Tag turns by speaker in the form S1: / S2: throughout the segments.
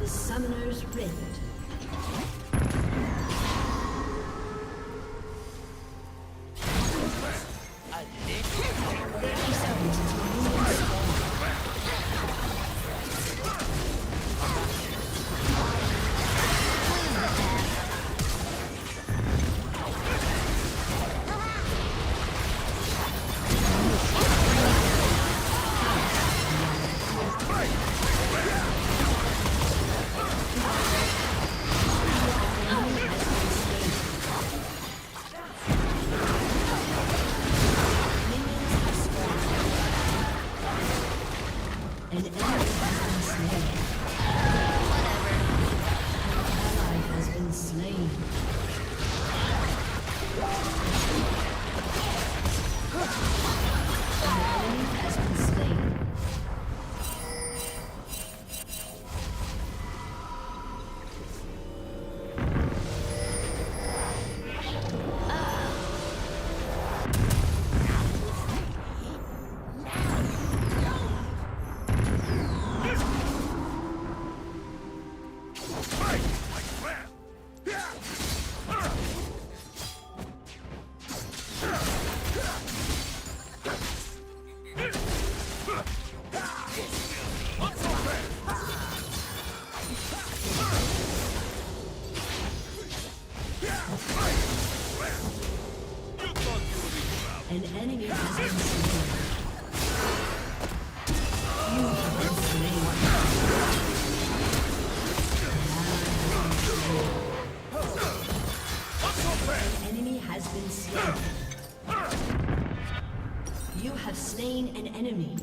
S1: Summoner's Rift. An enemy has been slain. You have been slain. An enemy has been slain. You have slain an enemy.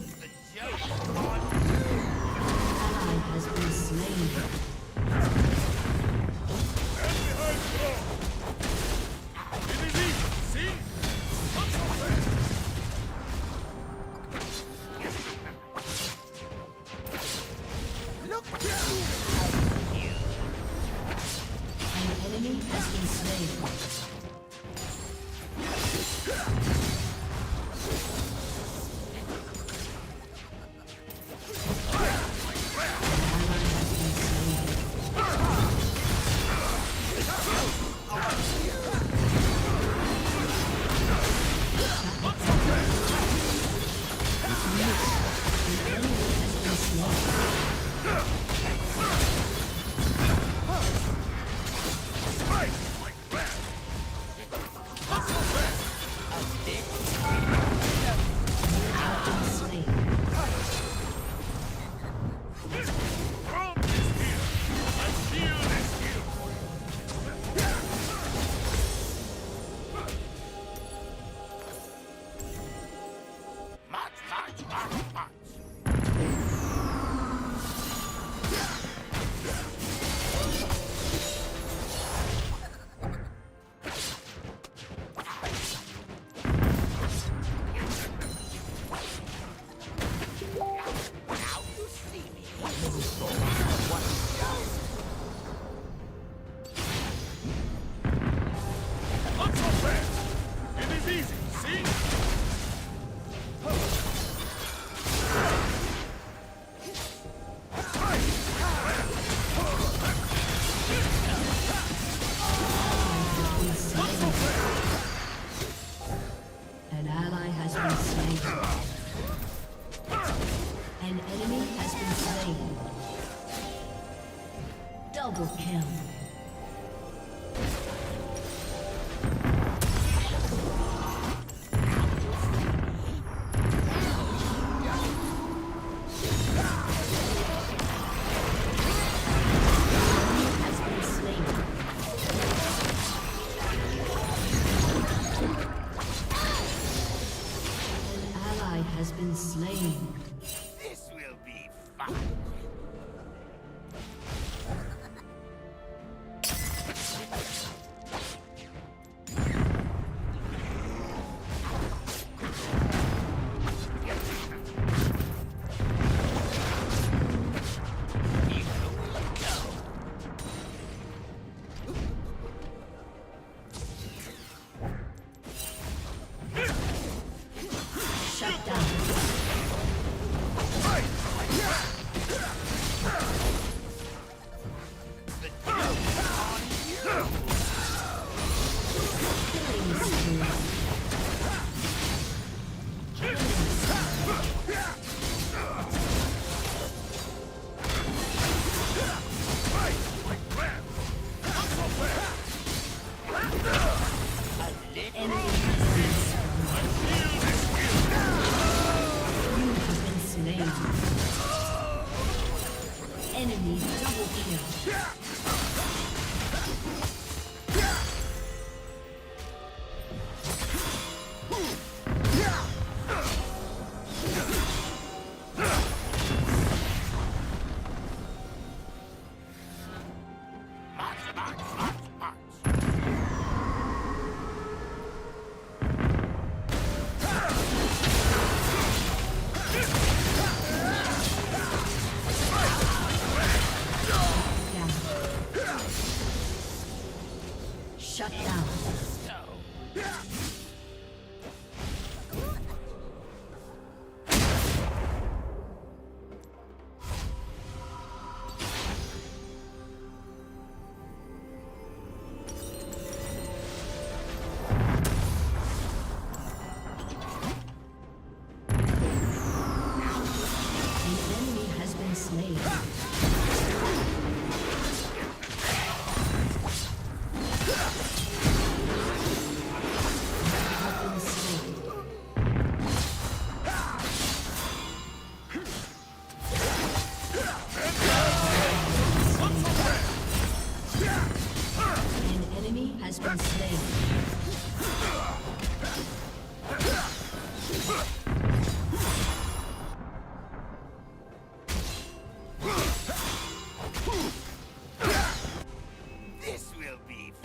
S1: An ally has been slain. Double kill. Has been slain.
S2: This will be fun.
S1: Enemy double kill. Shut down.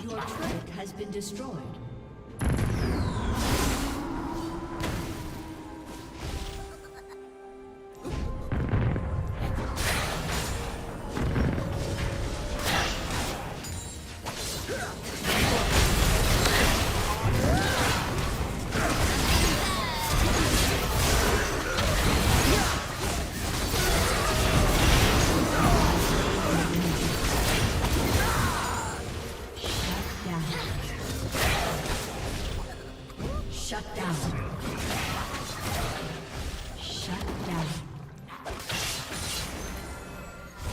S1: Your turret has been destroyed. Shut down. Shut down.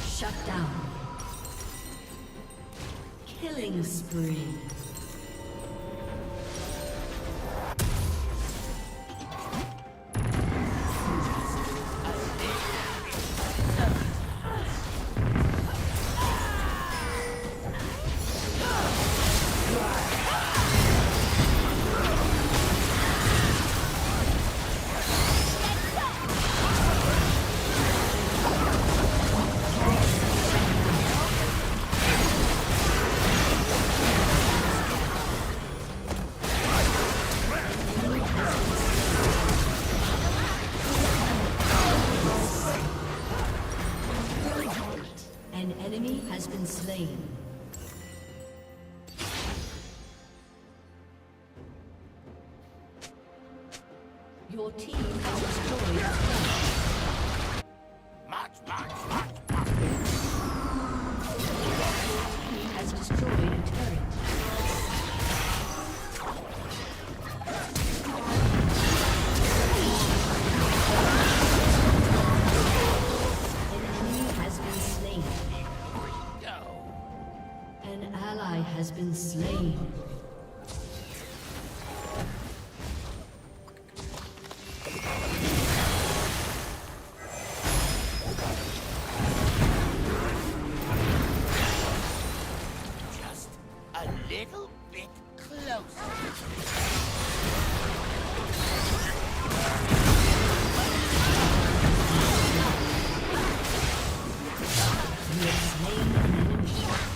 S1: Shut down. Killing spree. Slain. Your team has destroyed a turret. March. Your team has destroyed a turret. Has been slain.
S2: Just a little bit closer.
S1: You have slain an enemy. Has been destroyed.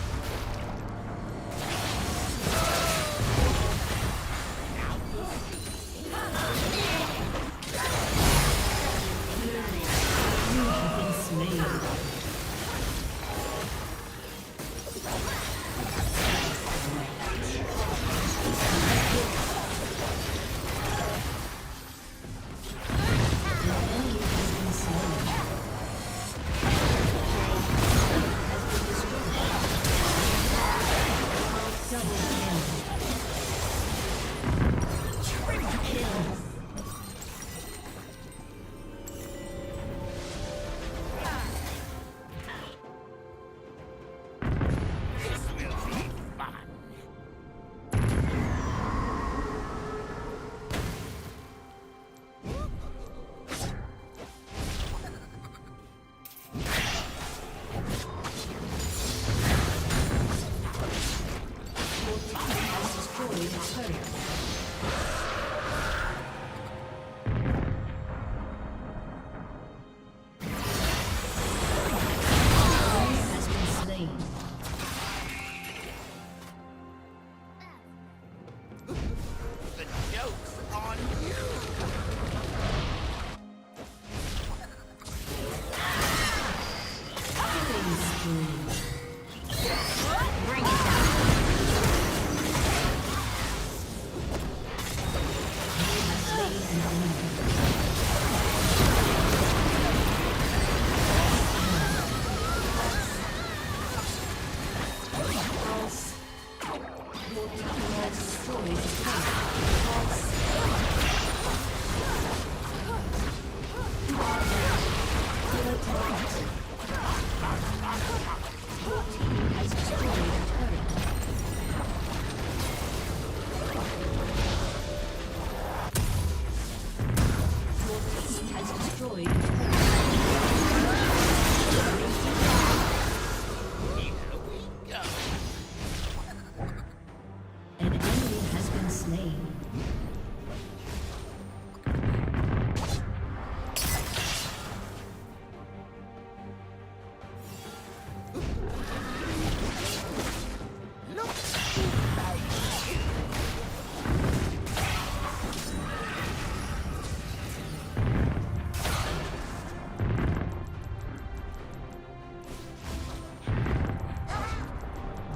S1: Bring it down. You have slain an enemy. Your team has destroyed a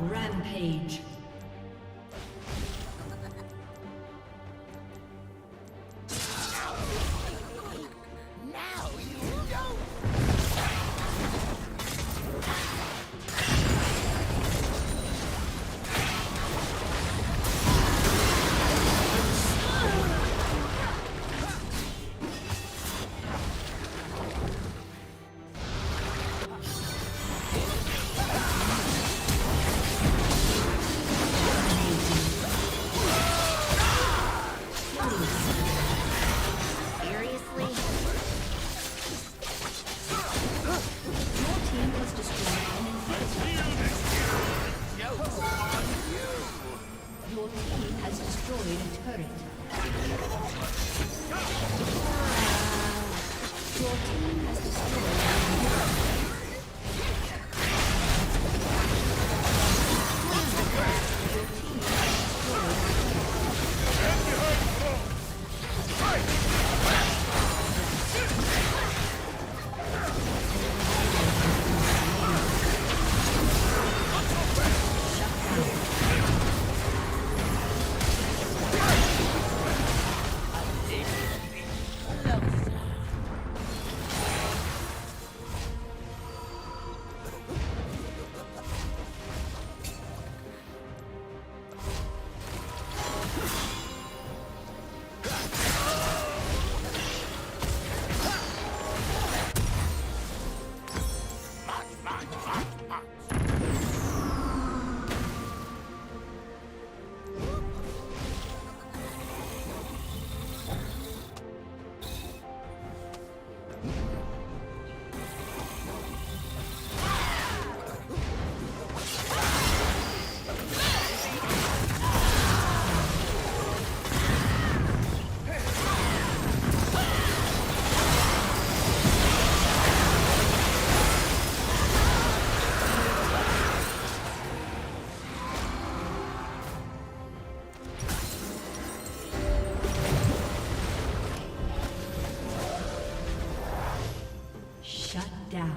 S1: Rampage.
S2: Now you don't.
S1: Down.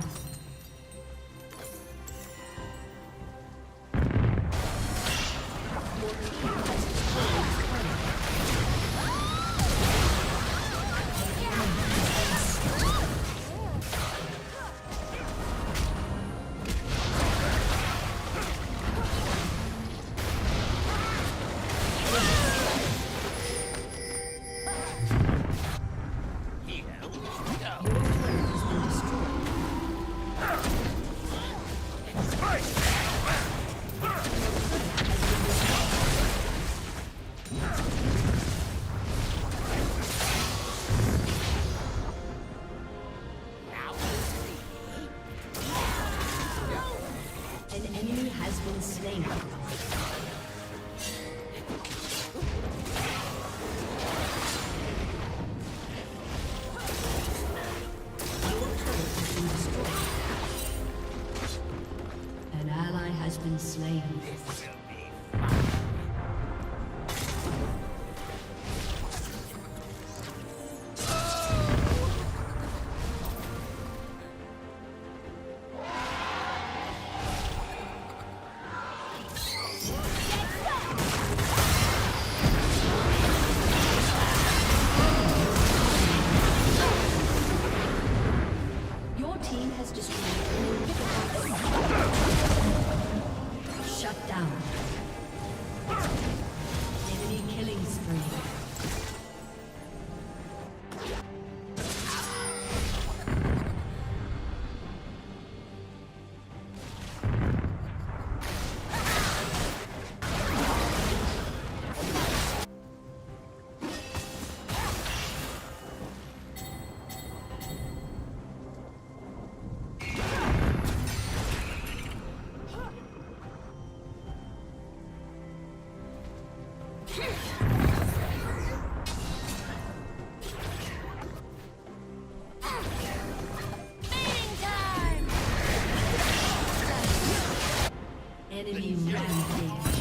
S1: Been slain. Enemy rampage.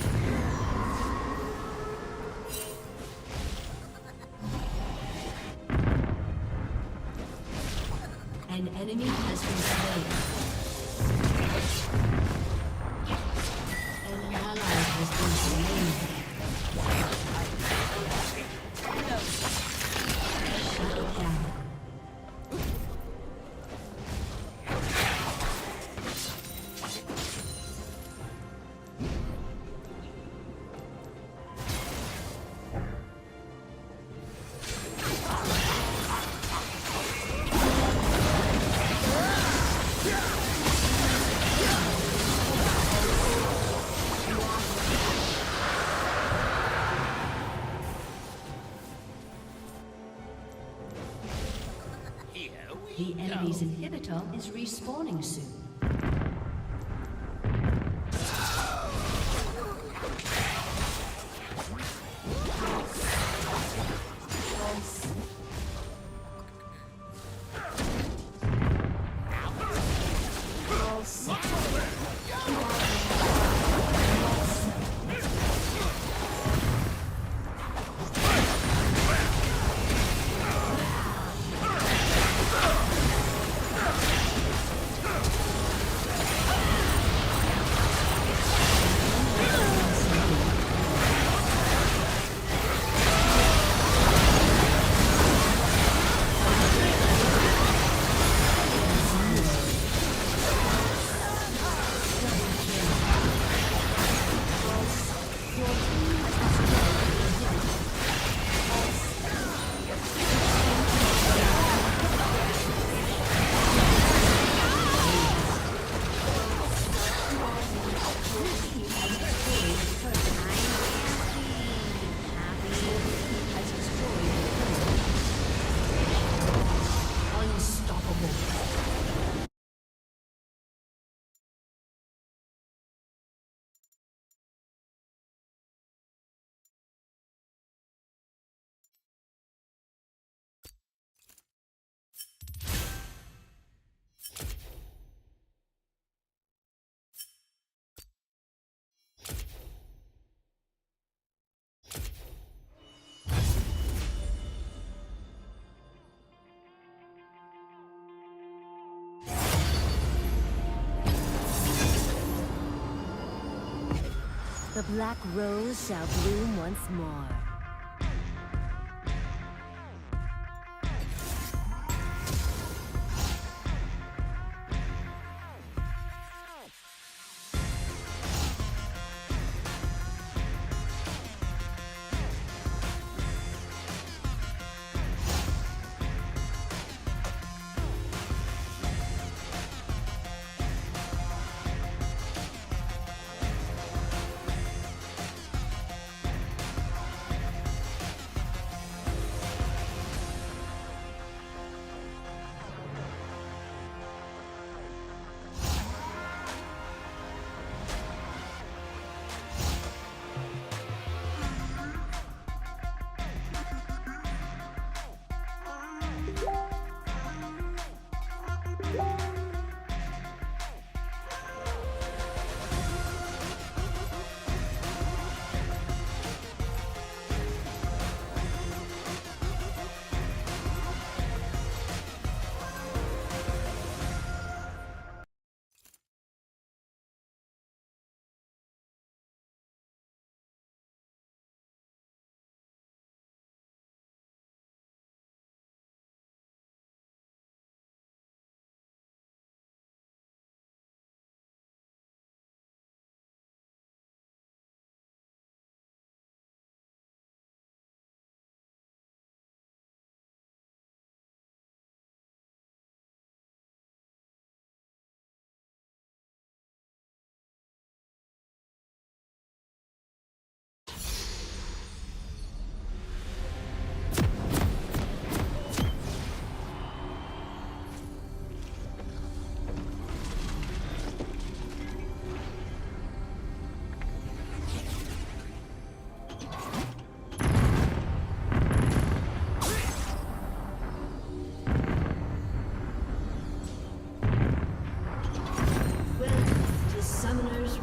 S1: An enemy has been slain. An ally has been slain. Shut down. The enemy's inhibitor is respawning soon.
S3: The black rose shall bloom once more.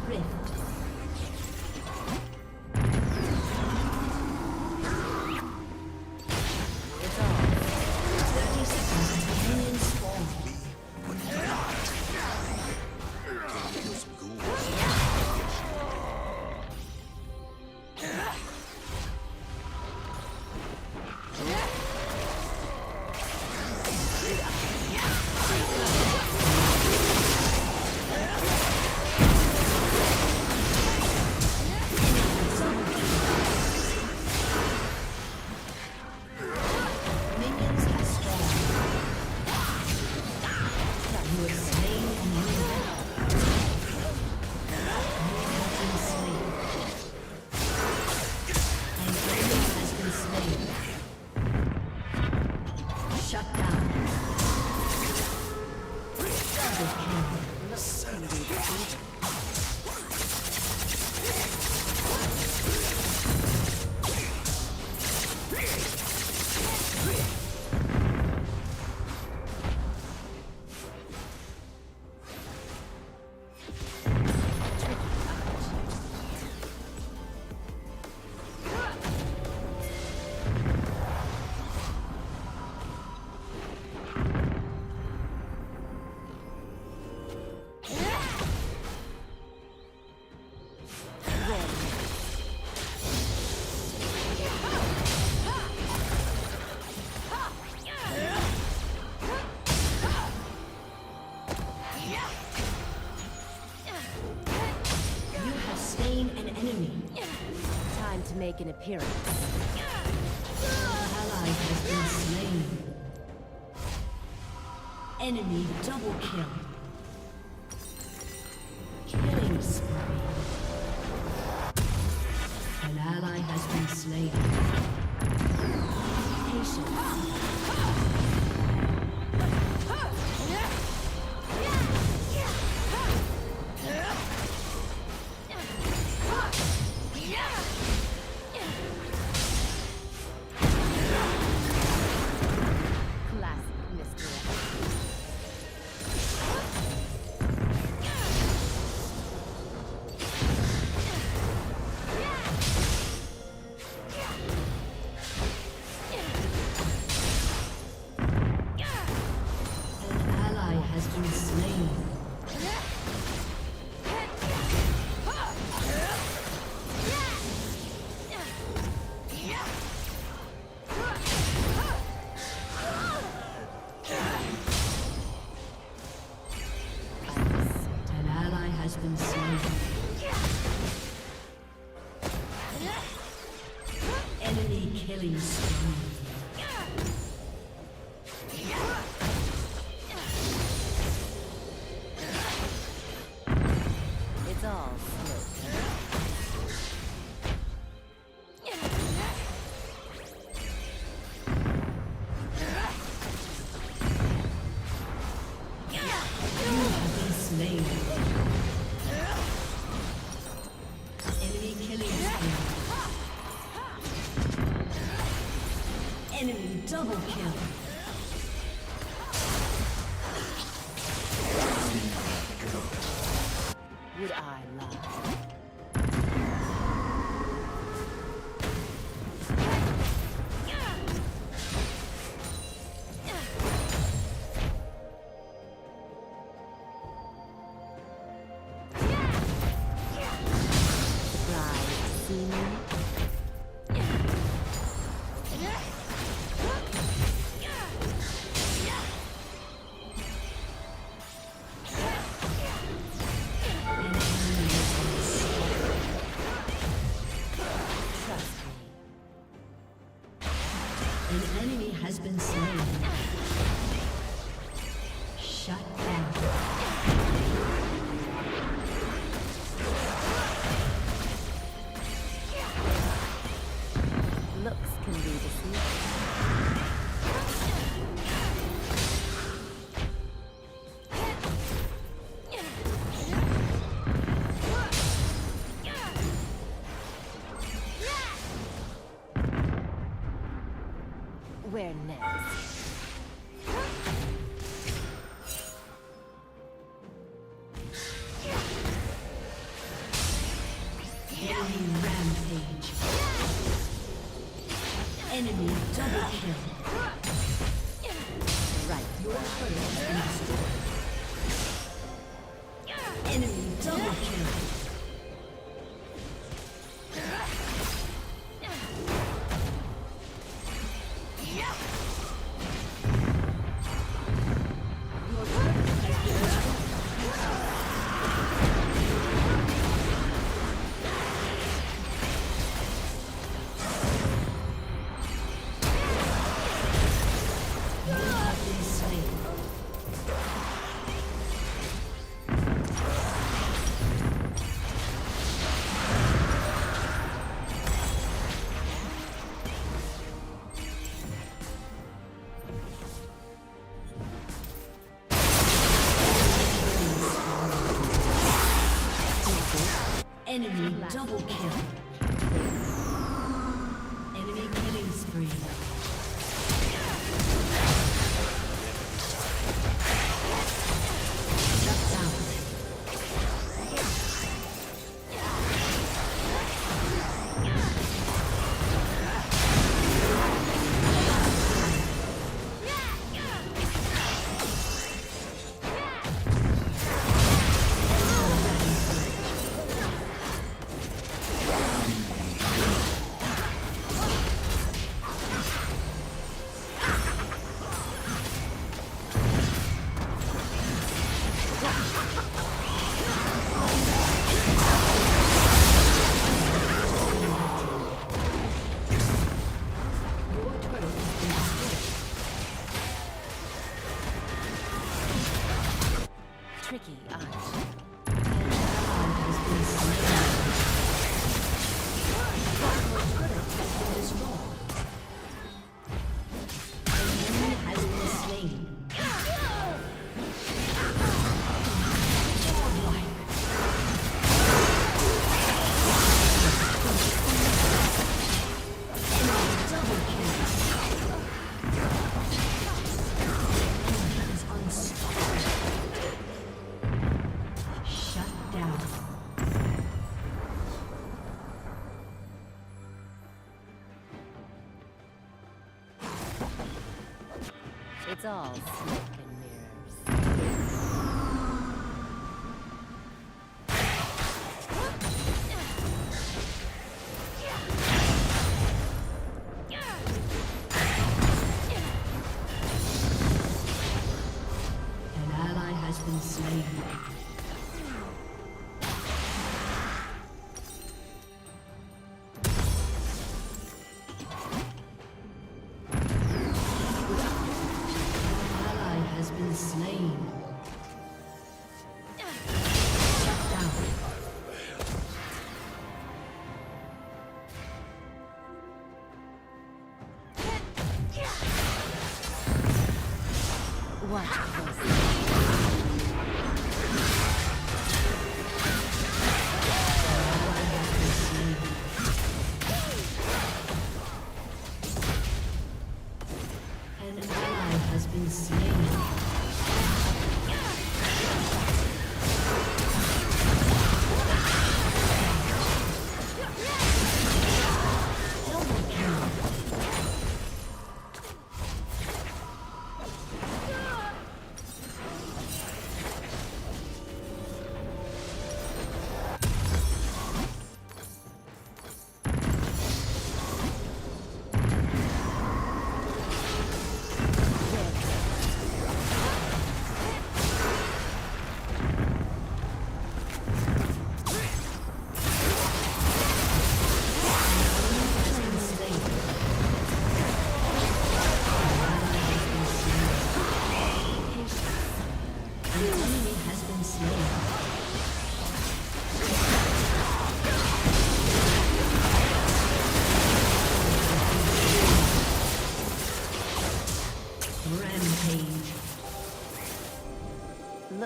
S1: Rift. slain an enemy.
S3: Time to make an appearance.
S1: Ally has been slain. Enemy double kill. Killing spree. An ally has been slain. Patience. Enemy killing spree.
S3: It's all smoke.
S1: You have been slain. Enemy killing spree. Enemy double kill.
S3: Would I lie? Surprise, see me?
S1: An enemy has been slain. Shut down.
S3: Looks can be deceiving. Where next?
S1: Enemy rampage. Enemy double kill.
S3: Right.
S1: Your turret has been destroyed. Enemy double kill. Enemy double kill. Enemy killing spree. Shut down.
S3: all smoke and mirrors.
S1: An ally has been slain.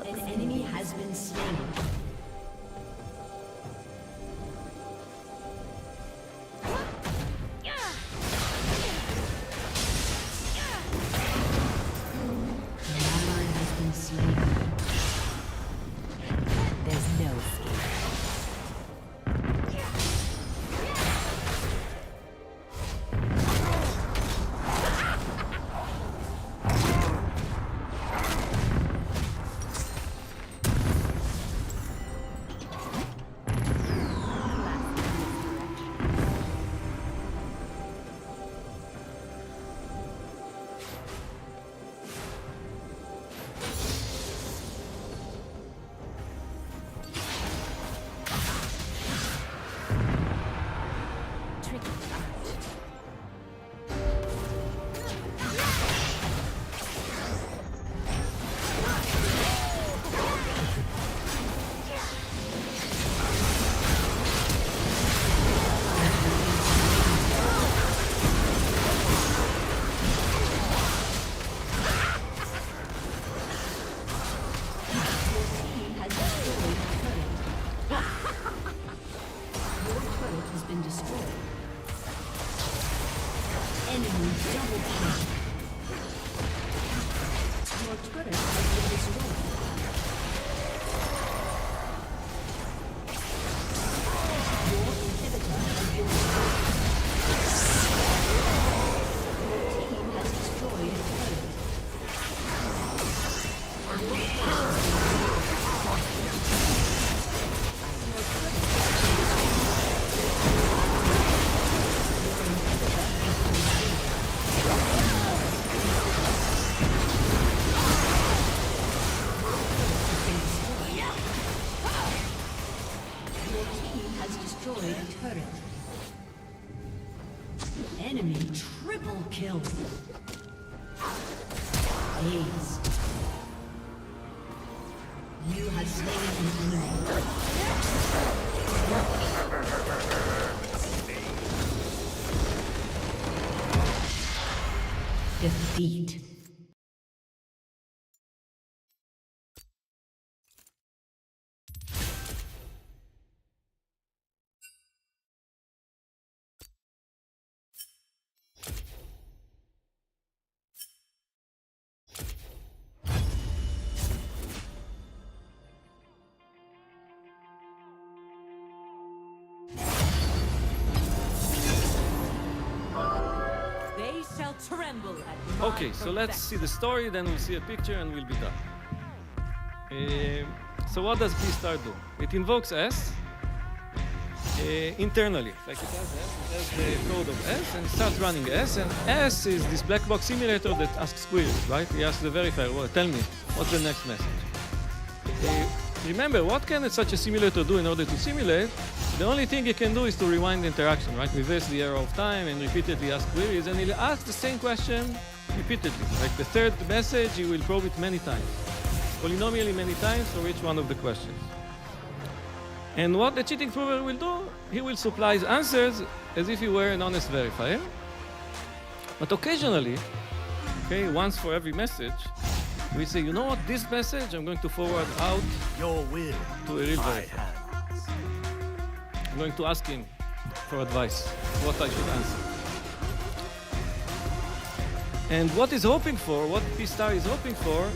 S3: An
S1: enemy has been slain. Enemy triple kill. Ace. You have slain an enemy. Defeat.
S3: shall tremble at my
S4: Okay, so let's see the story, then we'll see a picture and we'll be done. So what does B star do? It invokes S internally, like it has S, it has the code of S, and it starts running S, and S is this black box simulator that asks queries, right? He asks the verifier, well, tell me, what's the next message? Remember, what can such a simulator do in order to simulate? The only thing it can do is to rewind the interaction, right? Reverse the arrow of time and repeatedly ask queries, and he'll ask the same question repeatedly. Like the third message, he will probe it many times, polynomially many times for each one of the questions. And what the cheating prover will do, he will supply his answers as if he were an honest verifier. But occasionally, okay, once for every message, we say, you know what, this message I'm going to forward out
S2: Your will,
S4: to a real
S2: my
S4: verifier.
S2: hands.
S4: I'm going to ask him for advice, what I should answer. And what he's hoping for, what P star is hoping for,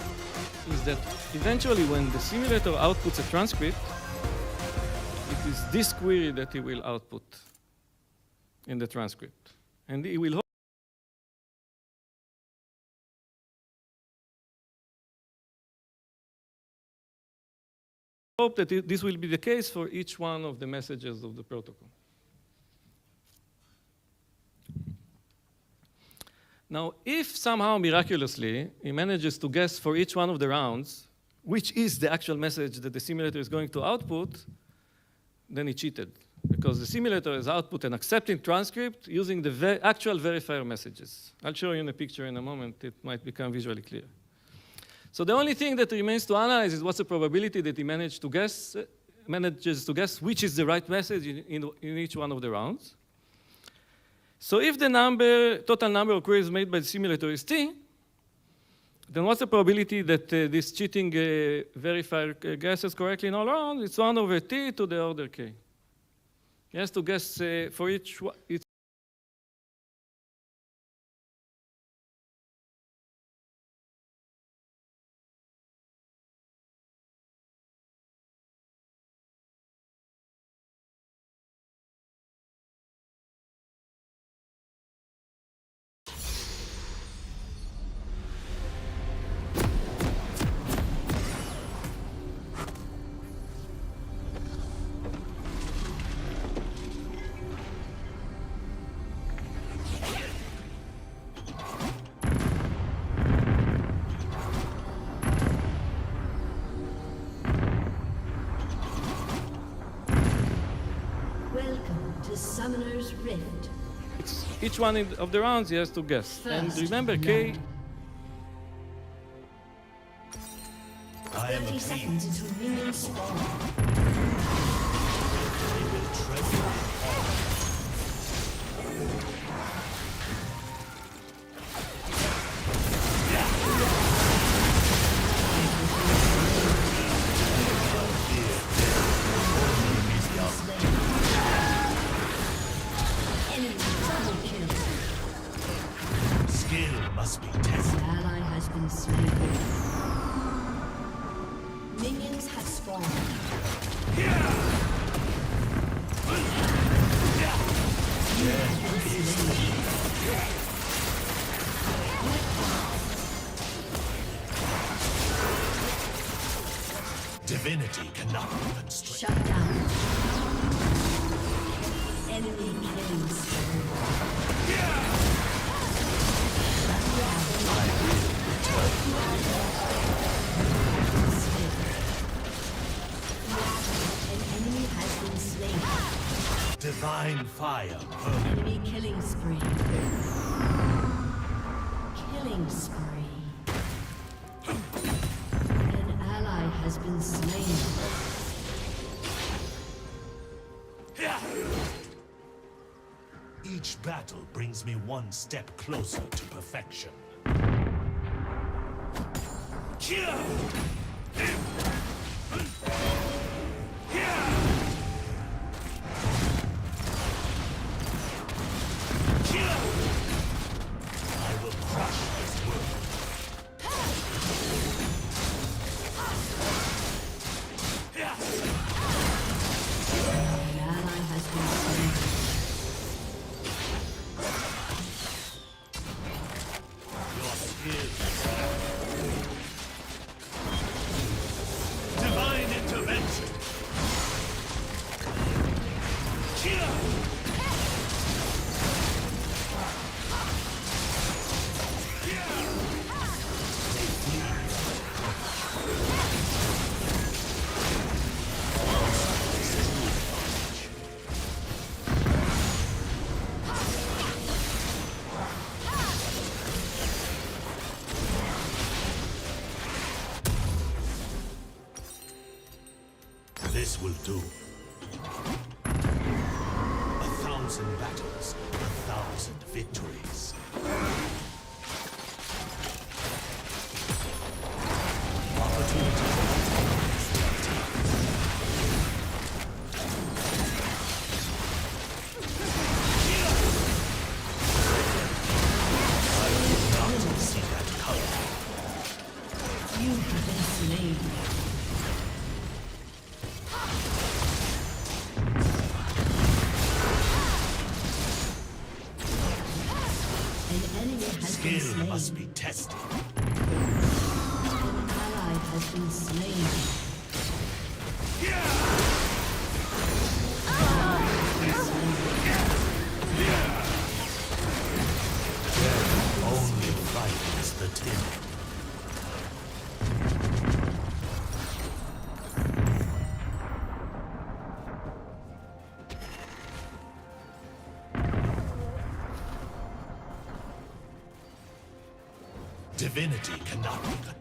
S4: is that eventually when the simulator outputs a transcript, it is this query that he will output in the transcript. And he will hope that this will be the case for each one of the messages of the protocol. Now, if somehow miraculously he manages to guess for each one of the rounds which is the actual message that the simulator is going to output, then he cheated, because the simulator has output an accepting transcript using the actual verifier messages. I'll show you in a picture in a moment. It might become visually clear. So the only thing that remains to analyze is what's the probability that he manages to guess which is the right message in each one of the rounds. So if the total number of queries made by the simulator is T, then what's the probability that this cheating verifier guesses correctly in all rounds? It's 1 over T to the order K. He has to guess for each one.
S1: Welcome to Summoner's Rift.
S4: Each one of the rounds he has to guess. And remember, K.
S2: I am
S1: 30
S2: a
S1: seconds until minions spawn.
S2: They will tremble in horror.
S1: Enemy double kill.
S2: Skill must be tested.
S1: An ally has been slain. Minions have spawned.
S2: Divinity cannot be constrained.
S1: Shut down. Enemy killing spree. An enemy has been slain.
S2: Divine fire.
S1: Enemy killing spree. Killing spree. An ally has been slain.
S2: Each battle brings me one step closer to perfection. I will crush this world.
S1: An ally has been slain.
S2: This will do. 1,000 battles, 1,000 victories. Opportunity I did not see that color.
S1: You have been slain.
S2: Skill must be tested.
S1: An ally has been slain.
S2: Only fight is the timid. Divinity cannot be cut.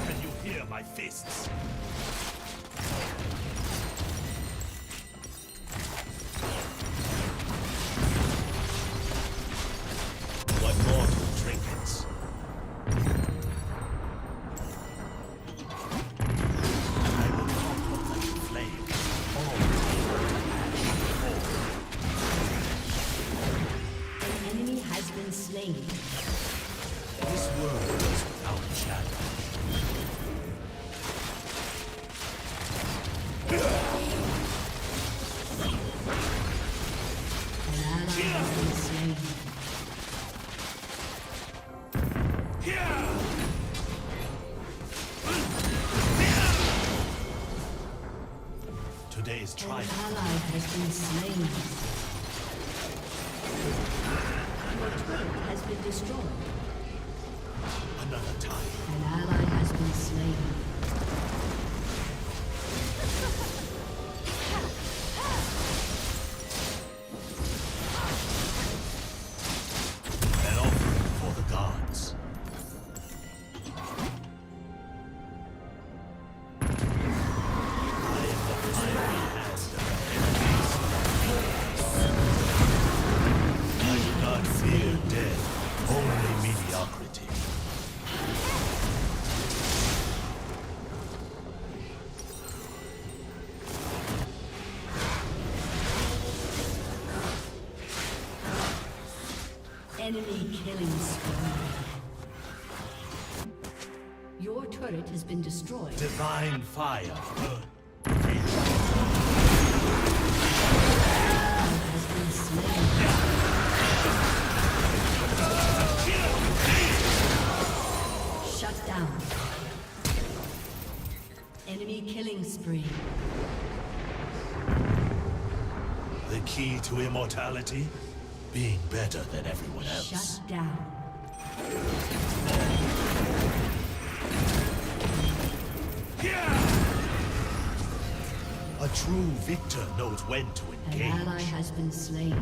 S2: Can you hear my fists? What mortal trinkets? I will conquer like a flame.
S1: An enemy has been slain.
S2: This world is without shadow.
S1: An ally has been slain.
S2: Today's
S1: An
S2: triumph.
S1: ally has been slain. Your turret has been destroyed.
S2: Another time.
S1: An ally has been slain.
S2: An offering for the gods. I am the fiery hand of enemies. I do not fear death, only mediocrity.
S1: Enemy killing spree. Your turret has been destroyed.
S2: Divine fire.
S1: Has been slain. Shut down. Enemy killing spree.
S2: The key to immortality? Being better than everyone else.
S1: Shut down.
S2: A true victor knows when to
S1: An
S2: engage.
S1: ally has been slain.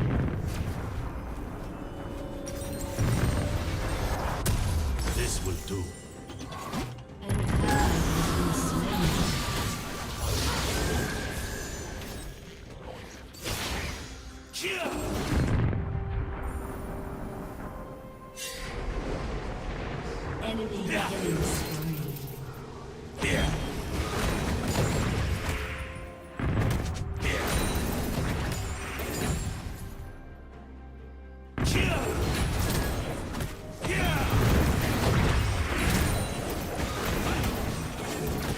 S2: This will do.
S1: An ally has been slain. Enemy killing spree.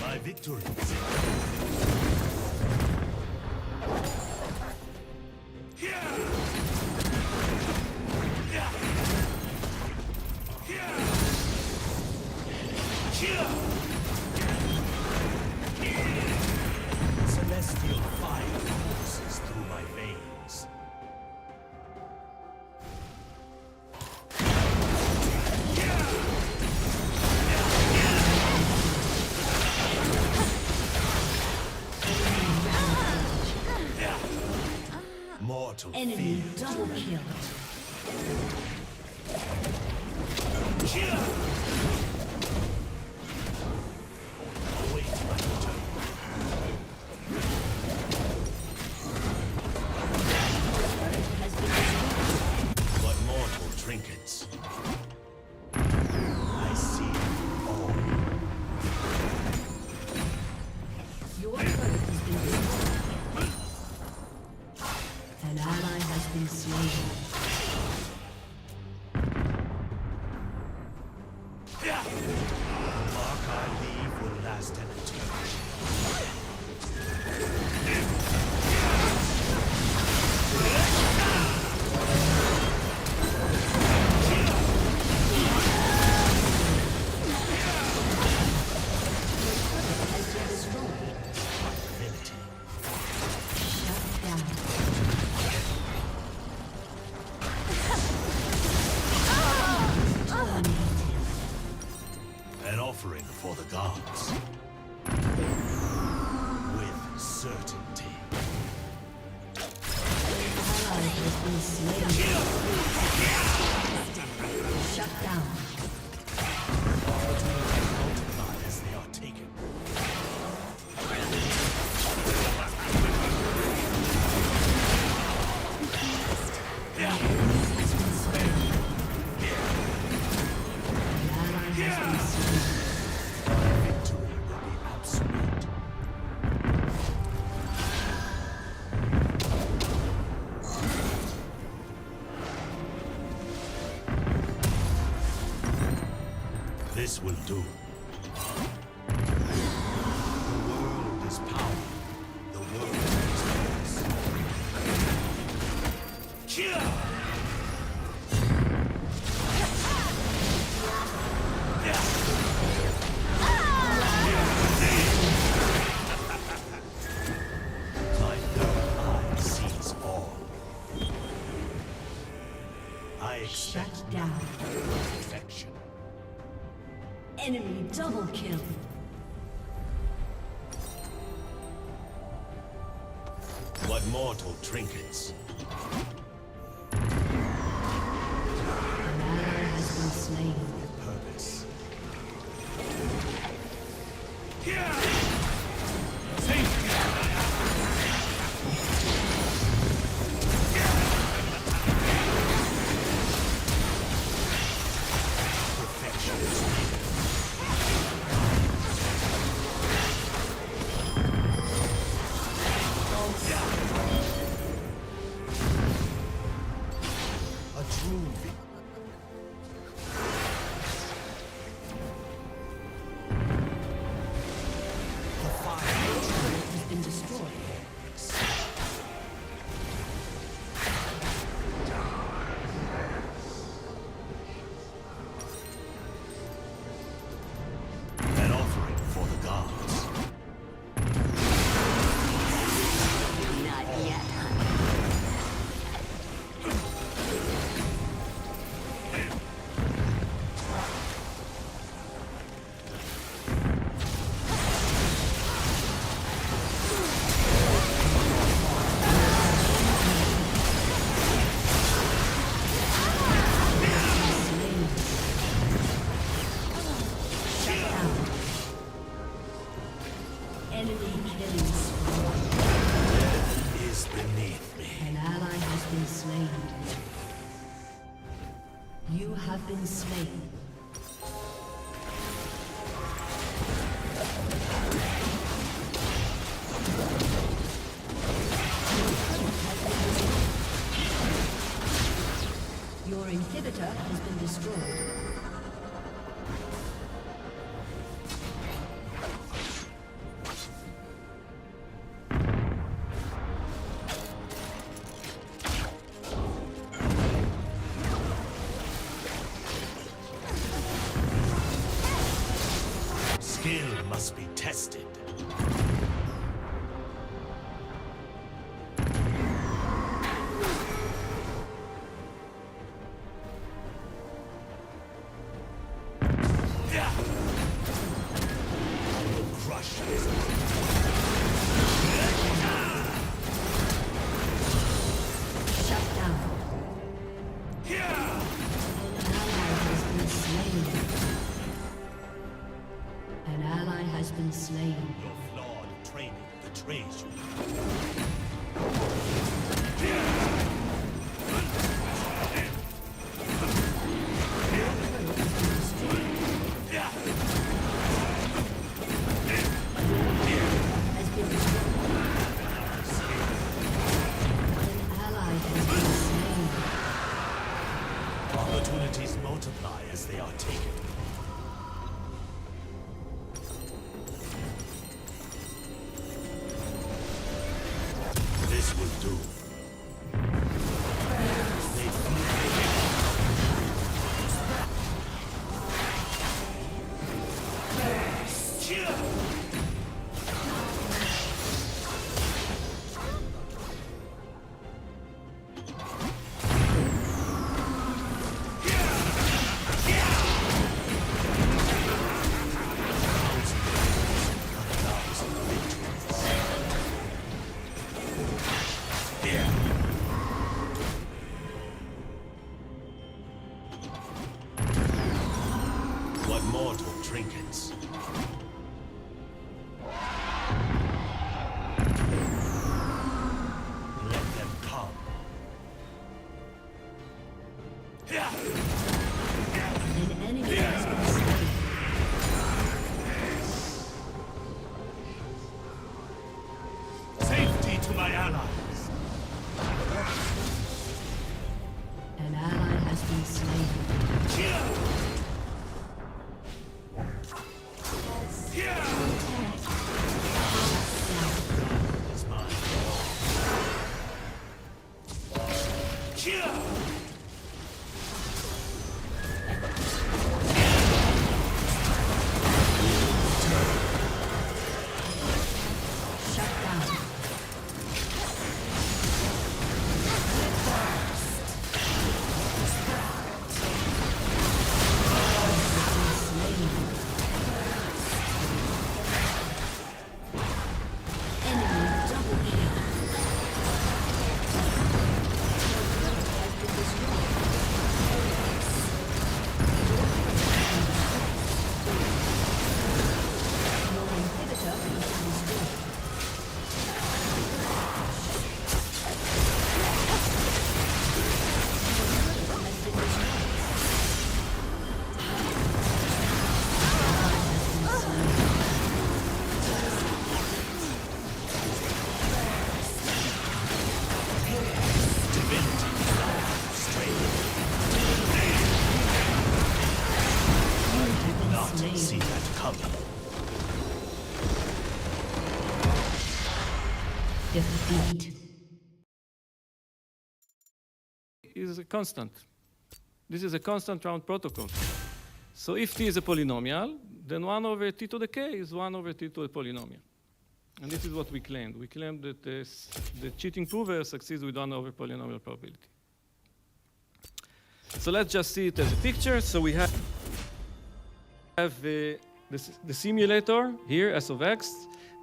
S2: My victory. Celestial fire courses through my veins. Mortal
S1: Enemy
S2: fear.
S1: double kill.
S2: Await my return.
S1: Has been destroyed.
S2: But mortal trinkets. I see all.
S1: Your turret has been destroyed. An ally has been slain.
S2: The mark I leave will last an eternity. Divinity.
S1: Shut down.
S2: An offering for the gods. With certainty.
S1: Ally has been slain. Shut down.
S2: Multiply as they are taken.
S1: An ally has been slain.
S2: Victory will be absolute. This will do. The world is power. The world is force. Kia! My third eye sees all. I expect
S1: Shut down.
S2: perfection.
S1: Enemy double kill.
S2: What mortal trinkets?
S1: An ally has been slain.
S2: Purpose. A true skill must be tested. Crush this.
S1: Shut down. An ally has been slain.
S2: Your flawed training betrays you.
S1: Has been destroyed. An ally has been slain.
S2: Opportunities multiply as they are taken. This will do. They What mortal trinkets? Let them come.
S1: An enemy has been slain.
S2: Safety to my allies.
S1: An ally has been slain.
S2: It's mine.
S1: Shut down. Enemy double kill. Has been destroyed. Your inhibitor has been destroyed. Has been destroyed.
S2: Not see that coming.
S1: Defeat.
S4: Is a constant. This is a constant round protocol. So if t is a polynomial, then 1 over t to the k is 1 over t to a polynomial. And this is what we claimed. We claimed that the cheating prover succeeds with 1 over polynomial probability. So let's just see it as a picture. So we have the simulator here, S of x.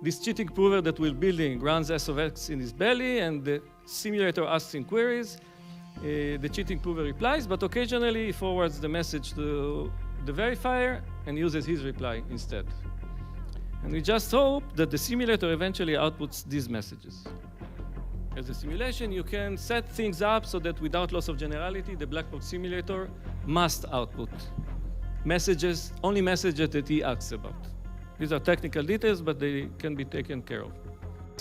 S4: This cheating prover that we're building runs S of x in his belly, and the simulator asks him queries. The cheating prover replies, but occasionally he forwards the message to the verifier and uses his reply instead. And we just hope that the simulator eventually outputs these messages. As a simulation, you can set things up so that without loss of generality, the black box simulator must output messages, only messages that he asks about. These are technical details, but they can be taken care of.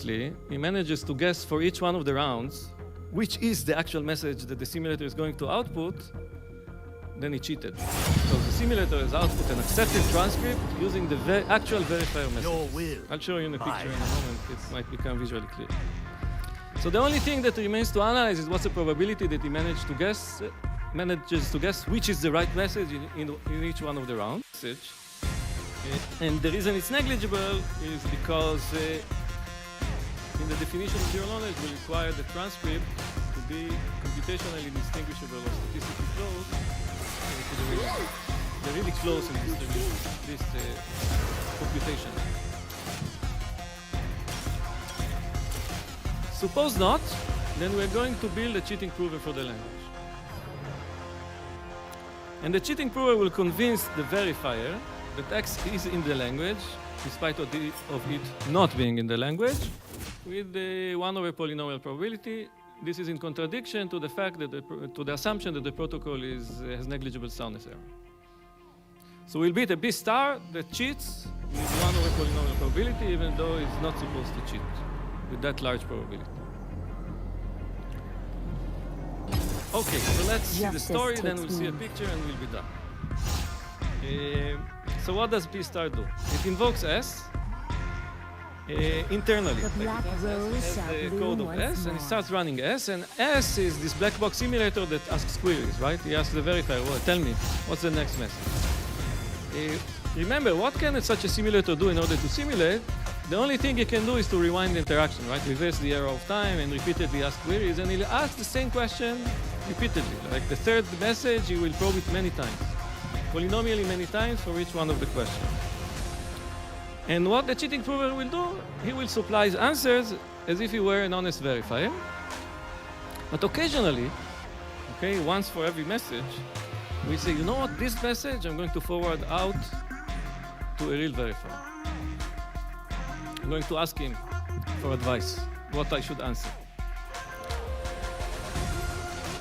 S4: He manages to guess for each one of the rounds which is the actual message that the simulator is going to output, then he cheated. Because the simulator has output an accepted transcript using the actual verifier message.
S2: Your will.
S4: I'll show you in a picture in a moment. It might become visually clear. So the only thing that remains to analyze is what's the probability that he manages to guess which is the right message in each one of the rounds. And the reason it's negligible is because in the definition of zero knowledge, we require the transcript to be computationally distinguishable or statistically close to the real one. They're really close in this computation. Suppose not, then we're going to build a cheating prover for the language. And the cheating prover will convince the verifier that X is in the language, despite of it not being in the language, with the 1 over polynomial probability. This is in contradiction to the fact that to the assumption that the protocol has negligible soundness error. So we'll beat a B star that cheats with 1 over polynomial probability, even though it's not supposed to cheat with that large probability. Okay, so let's see the story, then we'll see a picture and we'll be done. So what does B star do? It invokes S internally.
S3: The black rose shall
S4: the
S3: bloom
S4: code of
S3: once
S4: S, and
S3: more.
S4: it starts running S, and S is this black box simulator that asks queries, right? He asks the verifier, well, tell me, what's the next message? Remember, what can such a simulator do in order to simulate? The only thing he can do is to rewind the interaction, right? Reverse the error of time and repeatedly ask queries, and he'll ask the same question repeatedly. Like the third message, he will probe it many times, polynomially many times for each one of the questions. And what the cheating prover will do, he will supply his answers as if he were an honest verifier. But occasionally, okay, once for every message, we say, you know what, this message I'm going to forward out to a real verifier. I'm going to ask him for advice, what I should answer.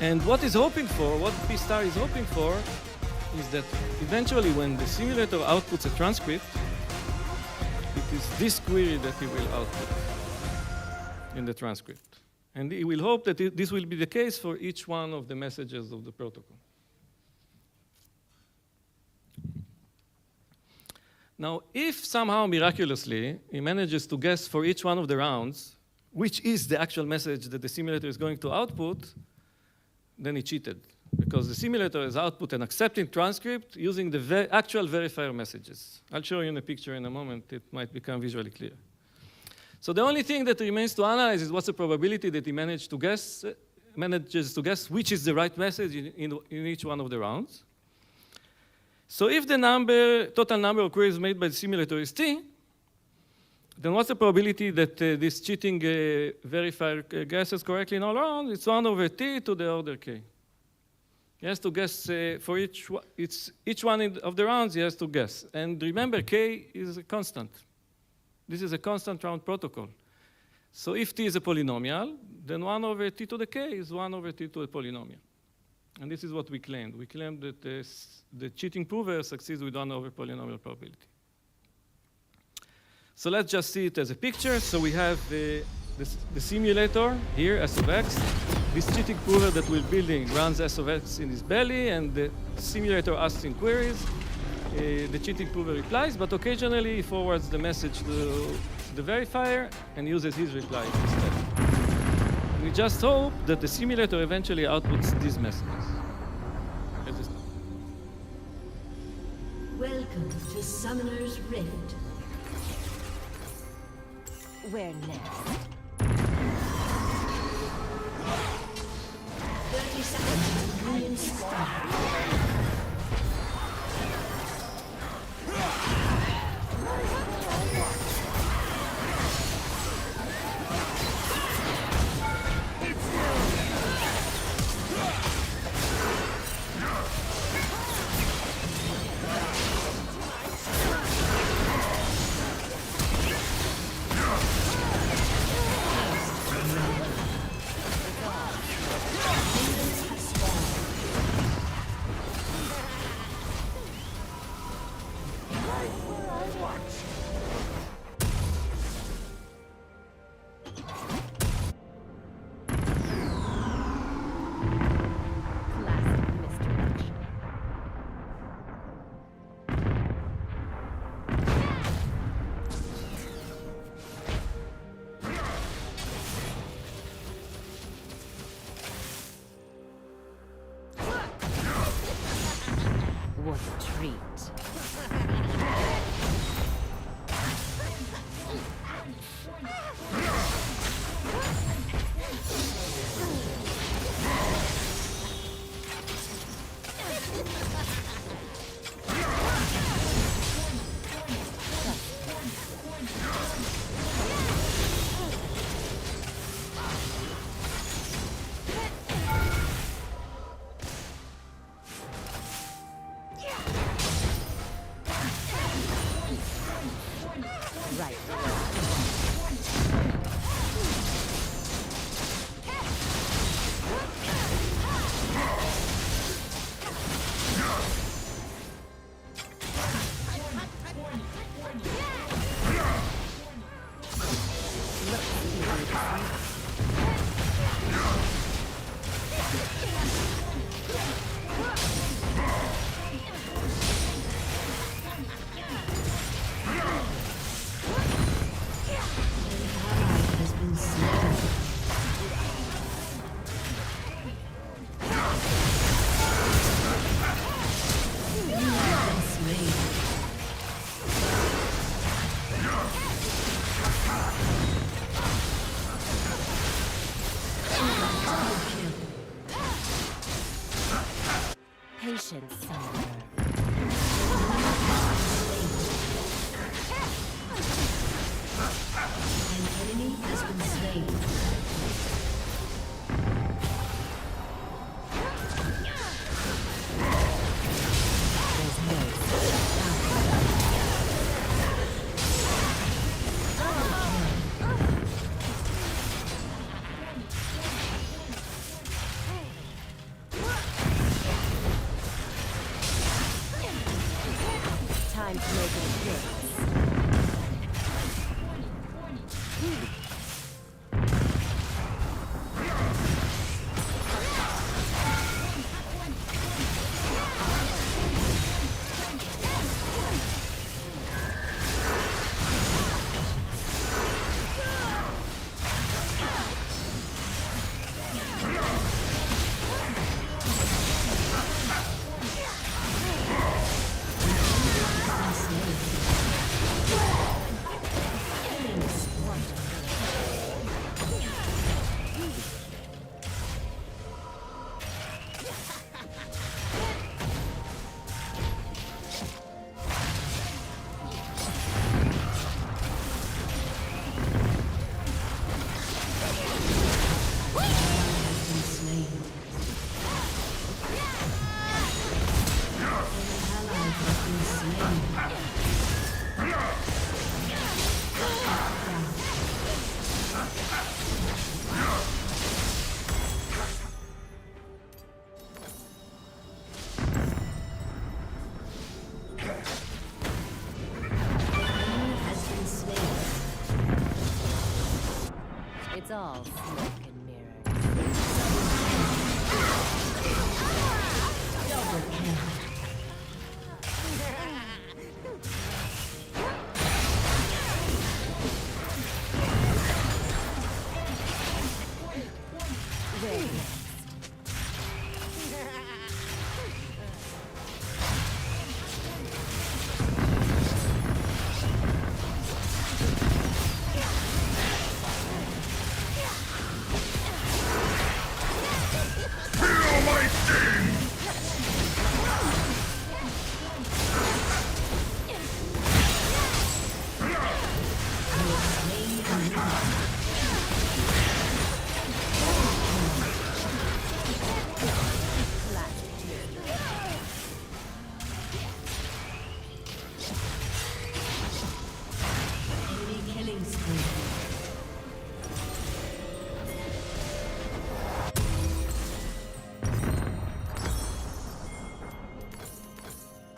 S4: And what he's hoping for, what B star is hoping for, is that eventually when the simulator outputs a transcript, it is this query that he will output in the transcript. And he will hope that this will be the case for each one of the messages of the protocol. Now, if somehow miraculously he manages to guess for each one of the rounds which is the actual message that the simulator is going to output, then he cheated, because the simulator has output an accepting transcript using the actual verifier messages. I'll show you in a picture in a moment. It might become visually clear. So the only thing that remains to analyze is what's the probability that he manages to guess which is the right message in each one of the rounds. So if the total number of queries made by the simulator is t, then what's the probability that this cheating verifier guesses correctly in all rounds? It's 1 over t to the order k. He has to guess for each one of the rounds, he has to guess. And remember, k is a constant. This is a constant round protocol. So if t is a polynomial, then 1 over t to the k is 1 over t to a polynomial. And this is what we claimed. We claimed that the cheating prover succeeds with 1 over polynomial probability. So let's just see it as a picture. So we have the simulator here, S of x. This cheating prover that we're building runs S of x in his belly, and the simulator asks him queries. The cheating prover replies, but occasionally he forwards the message to the verifier and uses his reply instead. We just hope that the simulator eventually outputs these messages.
S1: Welcome to Summoner's Rift.
S3: Where next?
S1: 30 seconds to minion start.
S3: Classic misdirection. What a treat. time to make an appearance. It's all smoke and mirrors.
S1: Double kill.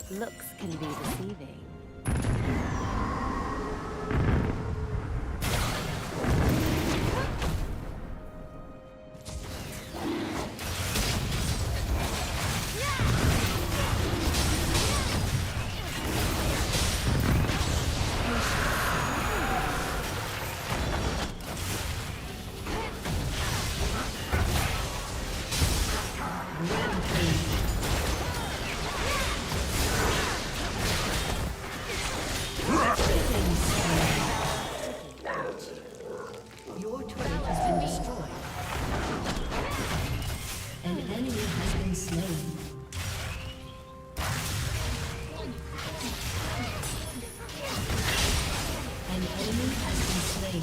S3: Looks can be deceiving.
S1: Your turret has been destroyed. An enemy has been slain. An enemy has been slain.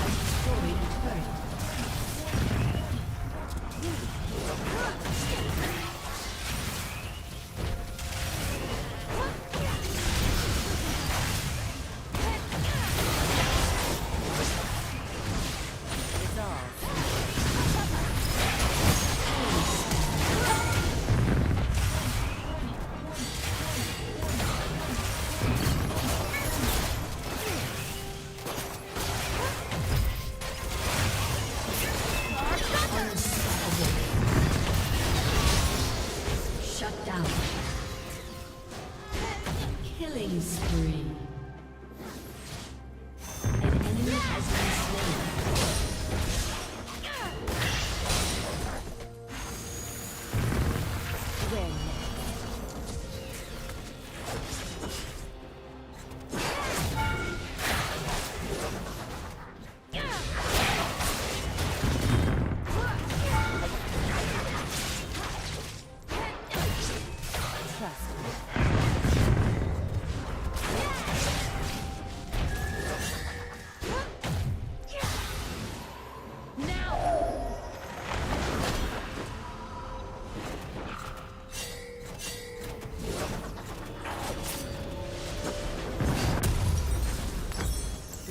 S1: Destroyed a turret.
S3: It's all
S1: Shut down. Killing spree. An enemy has been slain.
S3: when trust me.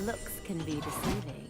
S3: Looks can be deceiving.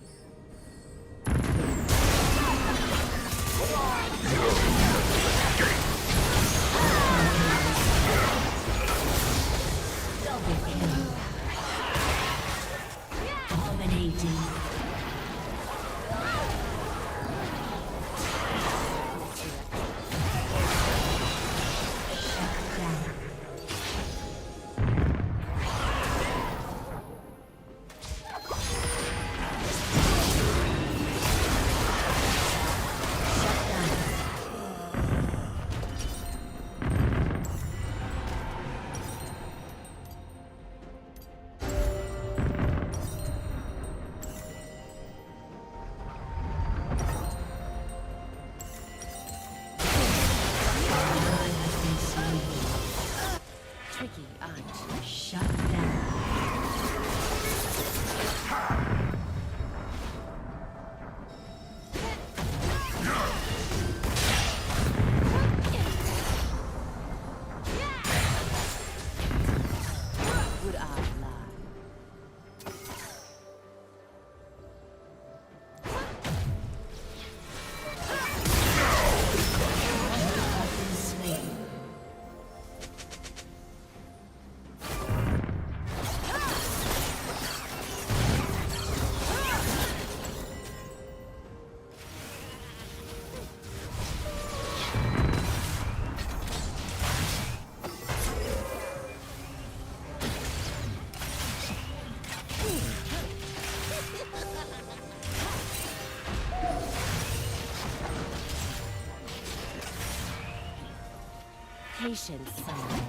S3: Patience, summoner.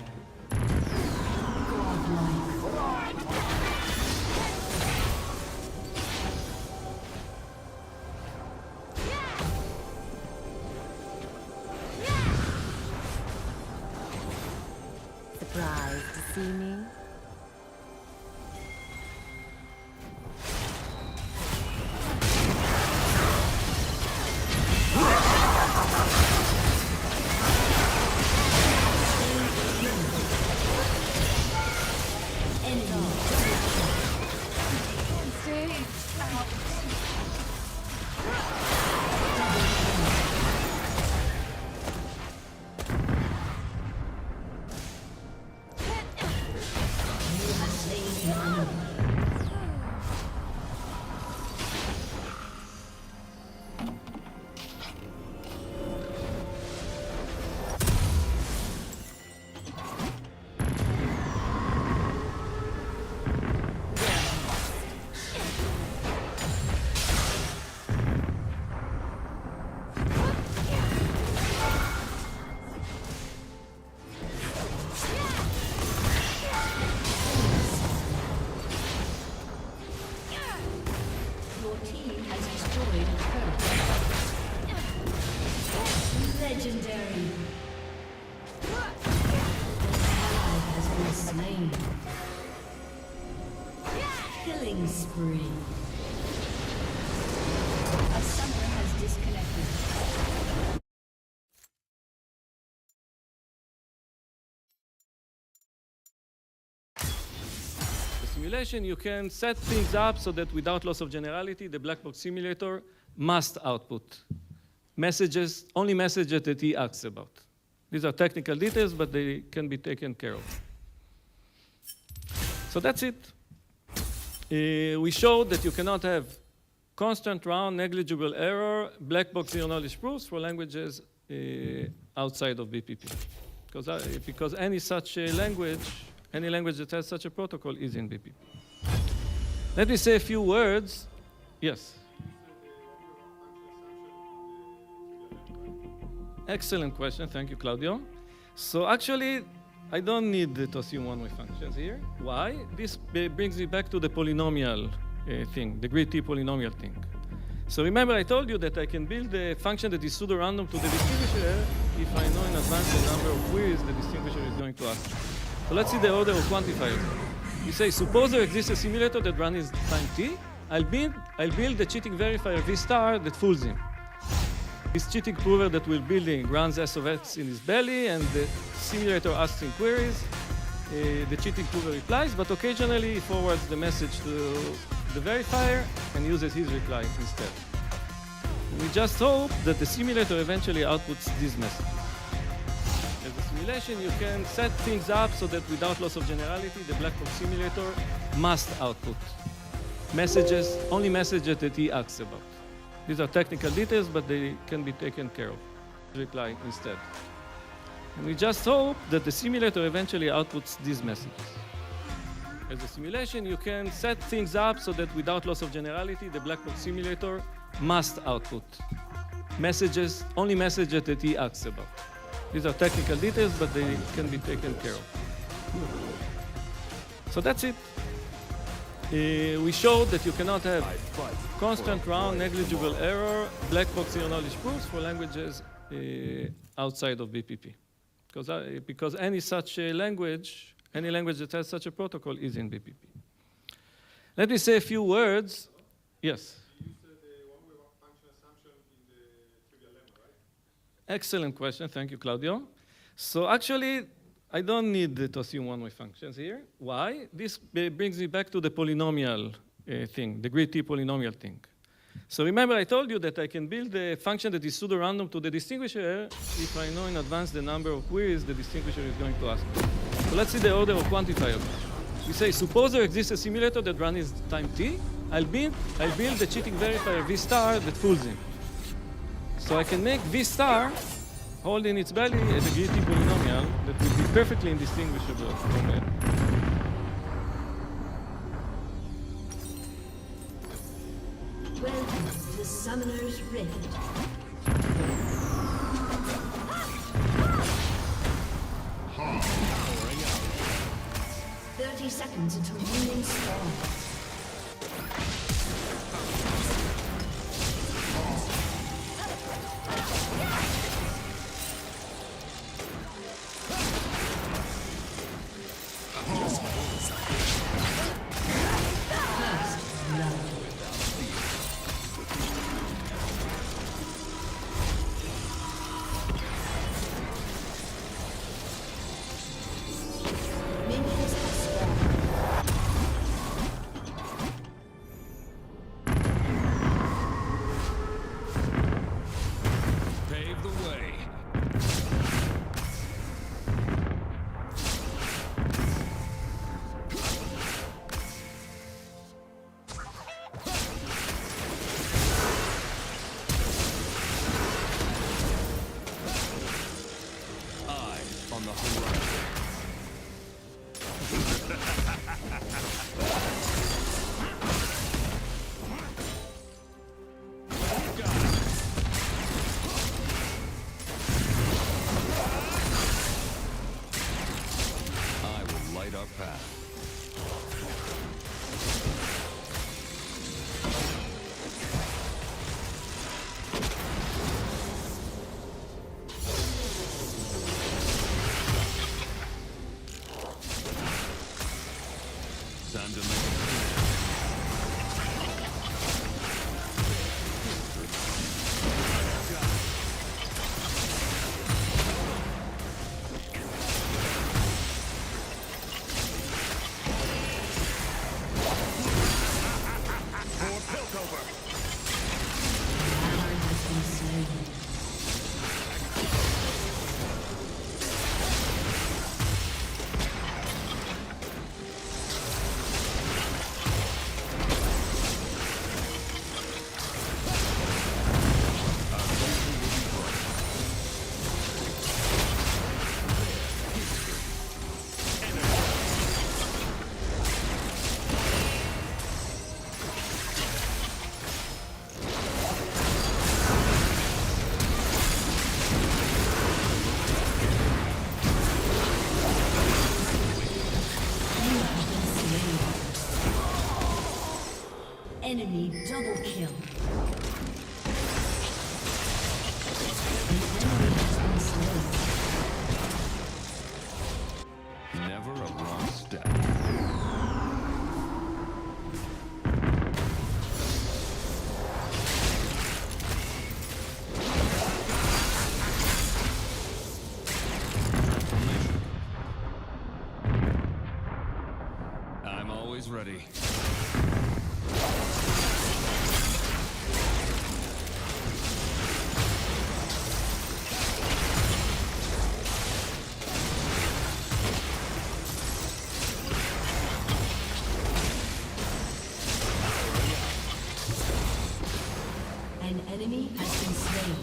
S3: Surprised to see me?
S1: Legendary. Ally has been slain. Killing spree. A summoner has disconnected.
S4: The simulation, you can set things up so that without loss of generality, the black box simulator must output messages, only messages that he asks about. These are technical details, but they can be taken care of. So that's it. We showed that you cannot have constant round, negligible error, black box zero knowledge proofs for languages outside of BPP. Because any such language, any language that has such a protocol is in BPP. Let me say a few words. Yes. Excellent question. Thank you, Claudio. So actually, I don't need to assume one-way functions here. Why? This brings me back to the polynomial thing, the grid T polynomial thing. So remember, I told you that I can build a function that is pseudo-random to the distinguisher if I know in advance the number of queries the distinguisher is going to ask. So let's see the order of quantifiers. You say, suppose there exists a simulator that runs time t. I'll build the cheating verifier v star that fools him. This cheating prover that we're building runs S of x in his belly, and the simulator asks him queries. The cheating prover replies, but occasionally he forwards the message to the verifier and uses his reply instead. We just hope that the simulator eventually outputs these messages. As a simulation, you can set things up so that without loss of generality, the black box simulator must output messages, only messages that he asks about. These are technical details, but they can be taken care of. Reply instead. And we just hope that the simulator eventually outputs these messages. As a simulation, you can set things up so that without loss of generality, the black box simulator must output messages, only messages that he asks about. These are technical details, but they can be taken care of. So that's it. We showed that you cannot have constant round, negligible error, black box zero knowledge proofs for languages outside of BPP. Because any such language, any language that has such a protocol is in BPP. Let me say a few words. Yes?
S5: You used the one-way function assumption in the trivial lemma, right?
S4: Excellent question. Thank you, Claudio. So actually, I don't need to assume one-way functions here. Why? This brings me back to the polynomial thing, the grid T polynomial thing. So remember, I told you that I can build a function that is pseudo-random to the distinguisher if I know in advance the number of queries the distinguisher is going to ask. So let's see the order of quantifiers. We say, suppose there exists a simulator that runs time t. I'll build the cheating verifier v star that fools him. So I can make v star hold in its belly a degree T polynomial that will be perfectly indistinguishable from it.
S1: Welcome to Summoner's Rift. seconds until minions spawn. Minions have spawned.
S6: Pave the way. Eye on the horizon. I will light our path. Time to make a
S1: Ally has been slain. Enemy double kill. An enemy has been slain.
S6: never a wrong step. I'm always ready.
S1: An enemy has been slain.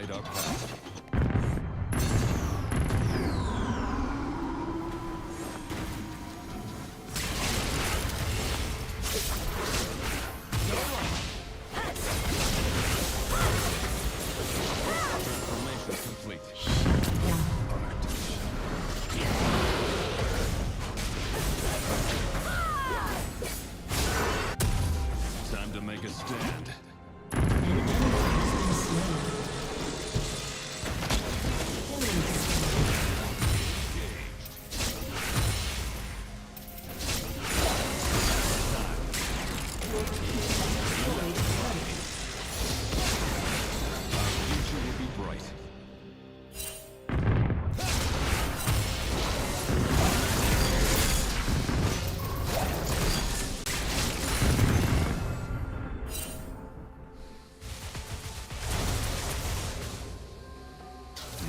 S6: light our path. Transformation complete. Time to make a stand.
S1: An enemy has been slain. Killing spree. Your team has destroyed a turret.
S6: Future will be bright.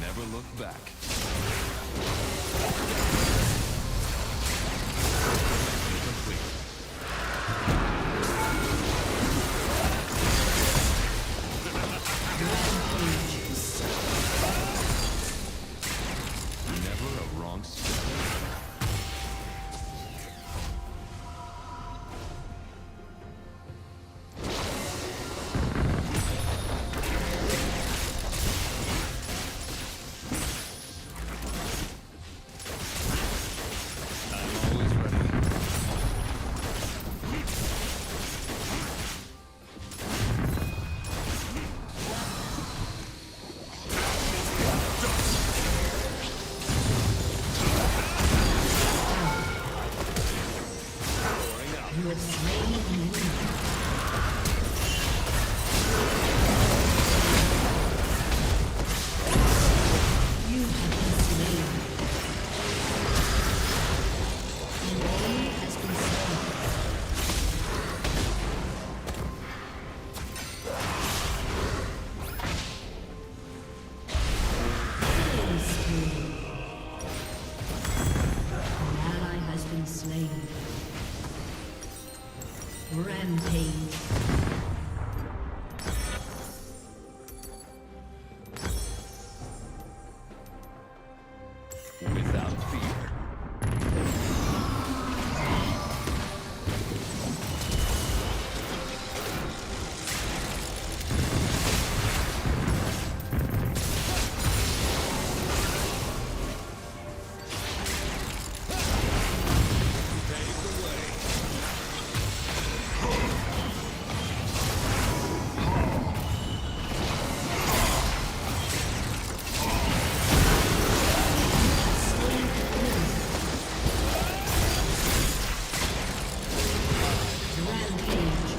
S6: Never look back. Complete. Never a wrong step. I'm always ready.
S1: You have slain an enemy. You have been slain. An enemy has been slain. Killing spree. An ally has been slain. Rampage.
S6: Without fear. Pave the way.
S1: Rampage.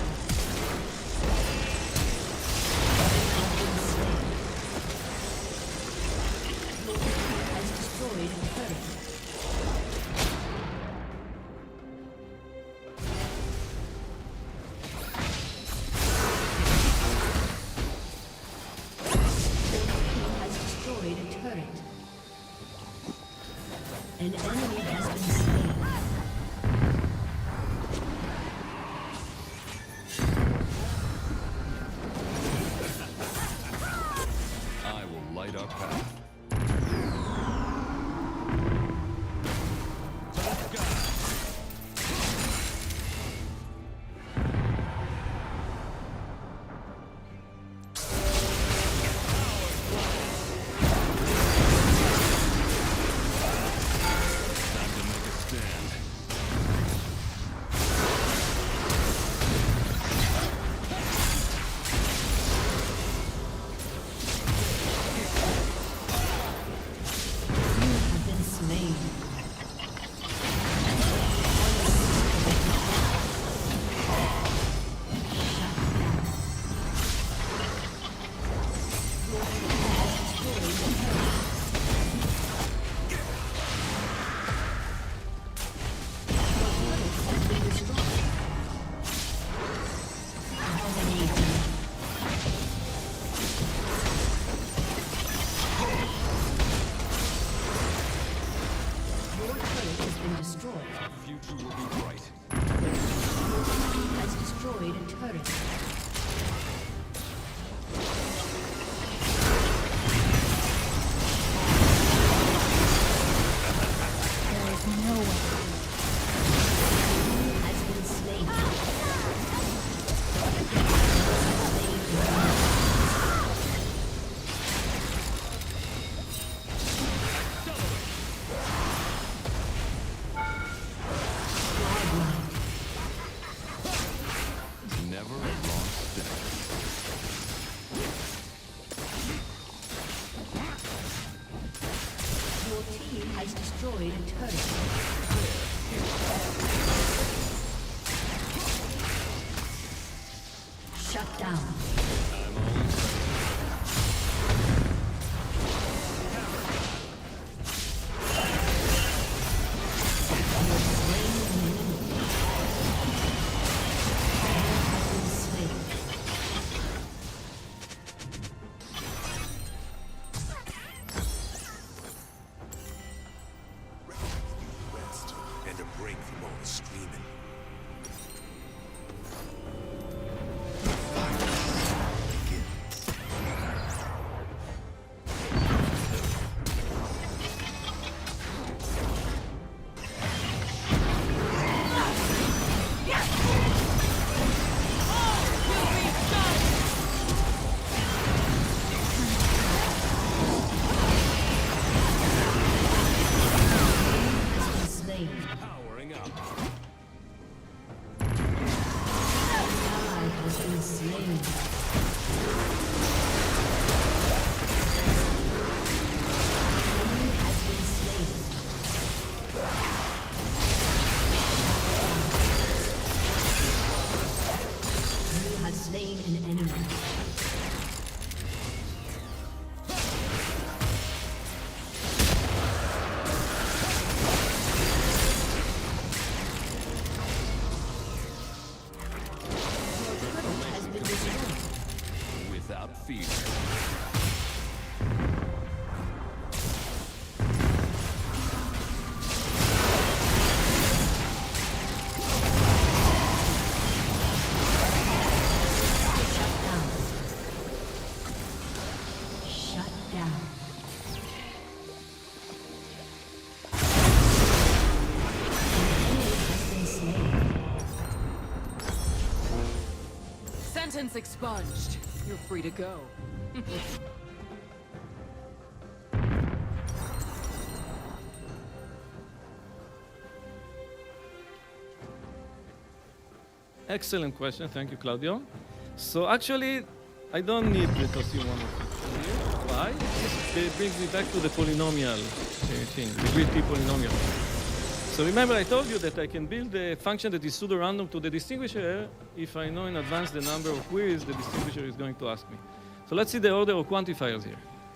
S1: Your team has destroyed a turret. Your team has destroyed a turret. An enemy has been slain.
S6: I will light our path. Time to make a stand.
S1: You have been slain. Your turret has been destroyed.
S6: Our future will be bright.
S1: Your team has destroyed a turret.
S6: stand.
S1: Your team has destroyed a turret. Shut down.
S7: Rest and a break from all the screaming.
S1: Slain.
S6: Powering up.
S1: Ally has been slain. Enemy has been slain. You have slain an enemy. Has been destroyed.
S6: Without fear.
S1: Shut down.
S8: Sentence expunged. You're free to go.
S4: Excellent question. Thank you, Claudio. So actually, I don't need the Tosimon here. Why? This brings me back to the polynomial thing, the grid T polynomial. So remember, I told you that I can build a function that is pseudo-random to the distinguisher if I know in advance the number of queries the distinguisher is going to ask me. So let's see the order of quantifiers here.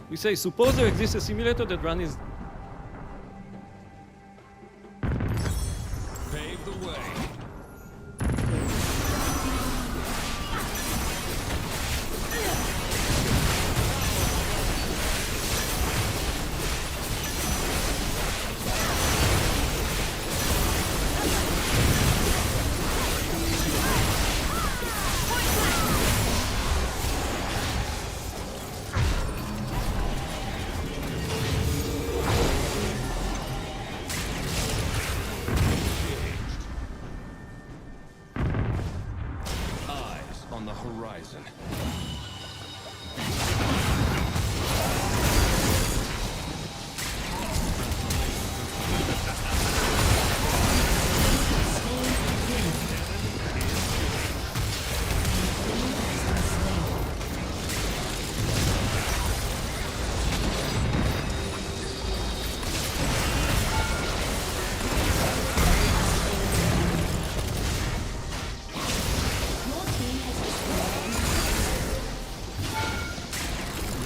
S4: We say, suppose there exists a simulator that runs
S6: Pave the way. Eyes on the horizon.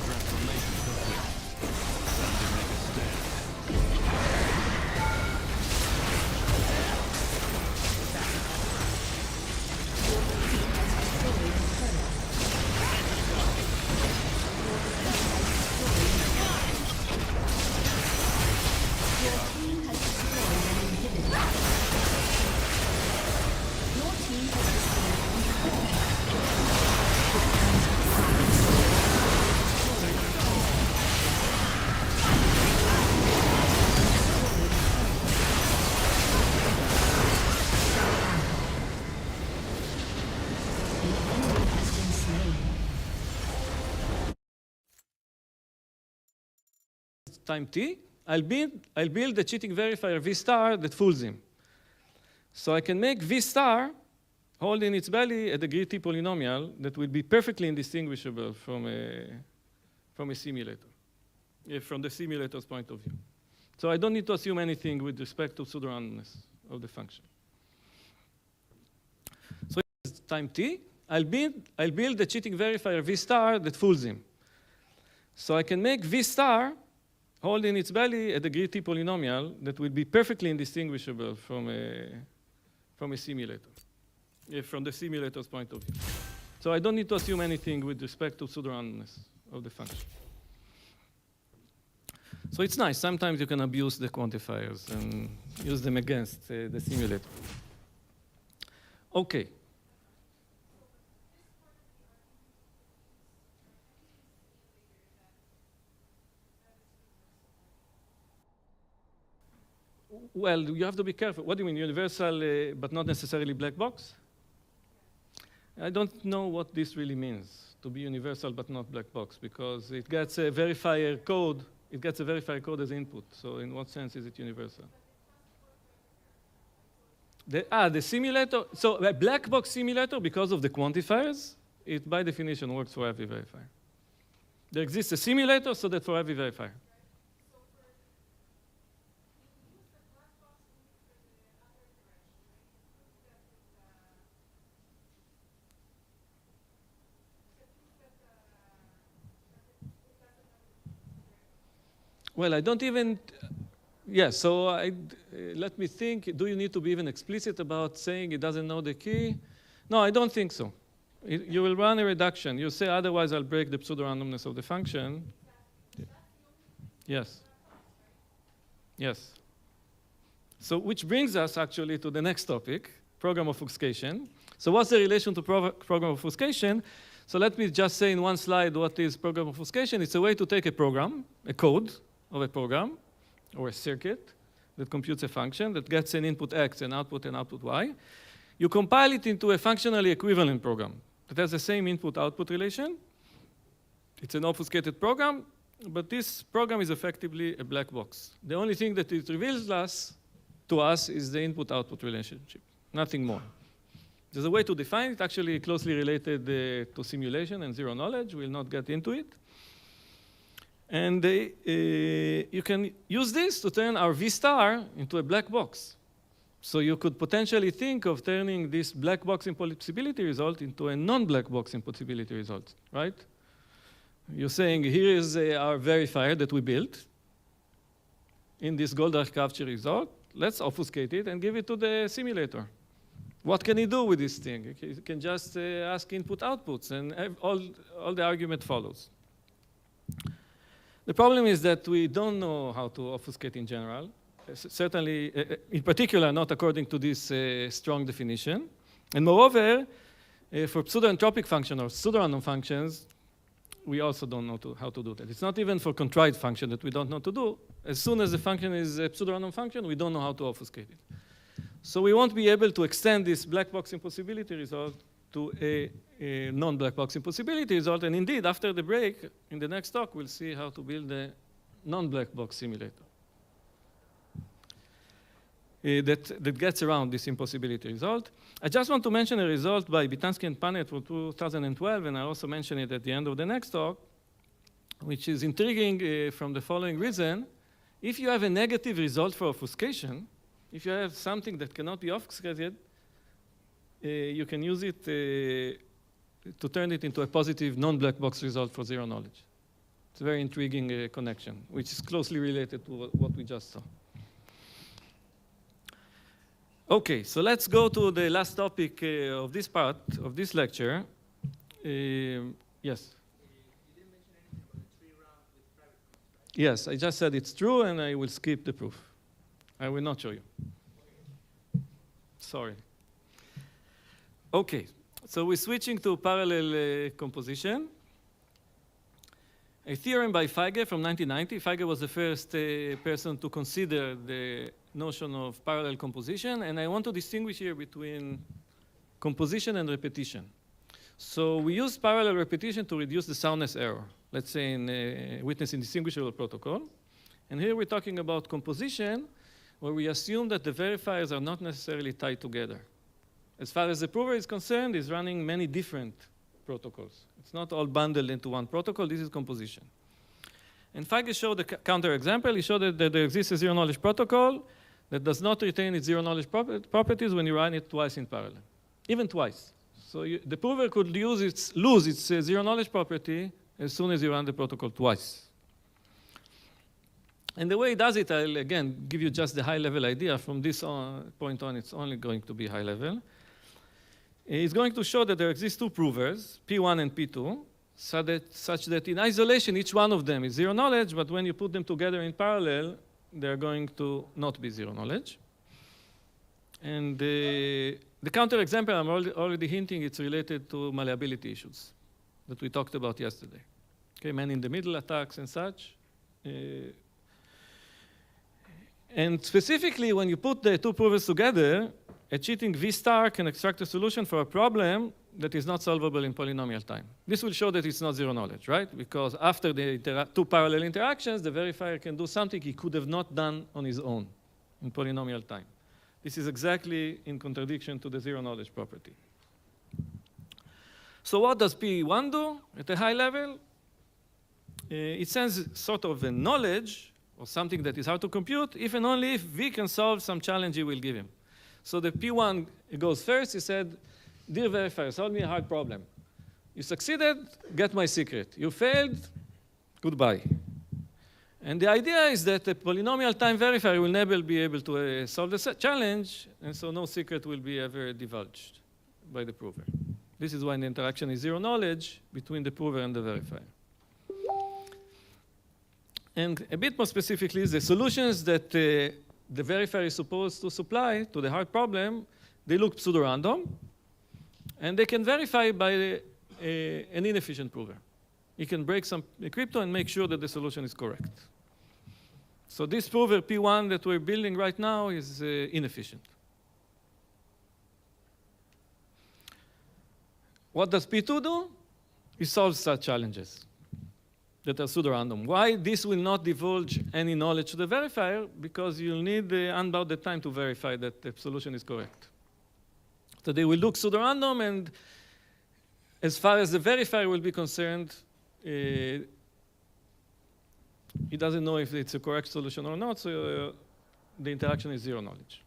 S6: Transformation complete. Time to make a stand.
S4: time t, I'll build the cheating verifier v star that fools him. So I can make v star hold in its belly a degree T polynomial that will be perfectly indistinguishable from a simulator, from the simulator's point of view. So I don't need to assume anything with respect to pseudo-randomness of the function. So it's time t. I'll build a cheating verifier v star that fools him. So I can make v star hold in its belly a degree T polynomial that will be perfectly indistinguishable from a simulator, from the simulator's point of view. So I don't need to assume anything with respect to pseudo-randomness of the function. So it's nice. Sometimes you can abuse the quantifiers and use them against the simulator. Okay. Well, you have to be careful. What do you mean, universal but not necessarily black box? I don't know what this really means, to be universal but not black box, because it gets a verifier code. It gets a verifier code as input. So in what sense is it universal? The simulator. So a black box simulator, because of the quantifiers, it by definition works for every verifier. There exists a simulator so that for every verifier. Well, I don't even, yeah, so let me think. Do you need to be even explicit about saying it doesn't know the key? No, I don't think so. You will run a reduction. You say, otherwise I'll break the pseudo-randomness of the function. Yes. Yes. So which brings us actually to the next topic, program obfuscation. So what's the relation to program obfuscation? So let me just say in one slide what is program obfuscation. It's a way to take a program, a code of a program or a circuit that computes a function that gets an input x and output y. You compile it into a functionally equivalent program that has the same input-output relation. It's an obfuscated program, but this program is effectively a black box. The only thing that it reveals to us is the input-output relationship, nothing more. There's a way to define it, actually closely related to simulation and zero knowledge. We'll not get into it. And you can use this to turn our V star into a black box. So you could potentially think of turning this black box impossibility result into a non-black box impossibility result, right? You're saying, here is our verifier that we built in this Goldreich capture result. Let's obfuscate it and give it to the simulator. What can he do with this thing? He can just ask input outputs, and all the argument follows. The problem is that we don't know how to obfuscate in general. Certainly, in particular, not according to this strong definition. And moreover, for pseudo-entropic functions or pseudo-random functions, we also don't know how to do that. It's not even for contrived function that we don't know to do. As soon as the function is a pseudo-random function, we don't know how to obfuscate it. So we won't be able to extend this black box impossibility result to a non-black box impossibility result. And indeed, after the break, in the next talk, we'll see how to build a non-black box simulator that gets around this impossibility result. I just want to mention a result by Bitansky and Panet from 2012, and I also mention it at the end of the next talk, which is intriguing from the following reason. If you have a negative result for obfuscation, if you have something that cannot be obfuscated, you can use it to turn it into a positive non-black box result for zero knowledge. It's a very intriguing connection, which is closely related to what we just saw. Okay, so let's go to the last topic of this part of this lecture. Yes? Yes, I just said it's true, and I will skip the proof. I will not show you. Sorry. Okay, so we're switching to parallel composition. A theorem by Feige from 1990. Feige was the first person to consider the notion of parallel composition, and I want to distinguish here between composition and repetition. So we use parallel repetition to reduce the soundness error, let's say in a witness indistinguishable protocol. And here we're talking about composition, where we assume that the verifiers are not necessarily tied together. as far as the prover is concerned, is running many different protocols. It's not all bundled into one protocol. This is composition. And Feige showed the counterexample. He showed that there exists a zero-knowledge protocol that does not retain its zero-knowledge properties when you run it twice in parallel, even twice. So the prover could lose its zero-knowledge property as soon as you run the protocol twice. And the way it does it, I'll again give you just the high-level idea. From this point on, it's only going to be high-level. It's going to show that there exist two provers, P1 and P2, such that in isolation, each one of them is zero knowledge, but when you put them together in parallel, they're going to not be zero knowledge. And the counterexample, I'm already hinting, it's related to malleability issues that we talked about yesterday. Okay, man-in-the-middle attacks and such. And specifically, when you put the two provers together, a cheating V star can extract a solution for a problem that is not solvable in polynomial time. This will show that it's not zero knowledge, right? Because after the two parallel interactions, the verifier can do something he could have not done on his own in polynomial time. This is exactly in contradiction to the zero knowledge property. So what does P1 do at a high level? It sends sort of a knowledge or something that is hard to compute if and only if V can solve some challenge he will give him. So the P1 goes first. He said, dear verifier, solve me a hard problem. You succeeded, get my secret. You failed, goodbye. And the idea is that a polynomial time verifier will never be able to solve the challenge, and so no secret will be ever divulged by the prover. This is why the interaction is zero knowledge between the prover and the verifier. And a bit more specifically, the solutions that the verifier is supposed to supply to the hard problem, they look pseudo-random, and they can verify by an inefficient prover. He can break some crypto and make sure that the solution is correct. So this prover P1 that we're building right now is inefficient. What does P2 do? It solves such challenges that are pseudo-random. Why this will not divulge any knowledge to the verifier? Because you'll need unbounded time to verify that the solution is correct. So they will look pseudo-random, and as far as the verifier will be concerned, he doesn't know if it's a correct solution or not, so the interaction is zero knowledge.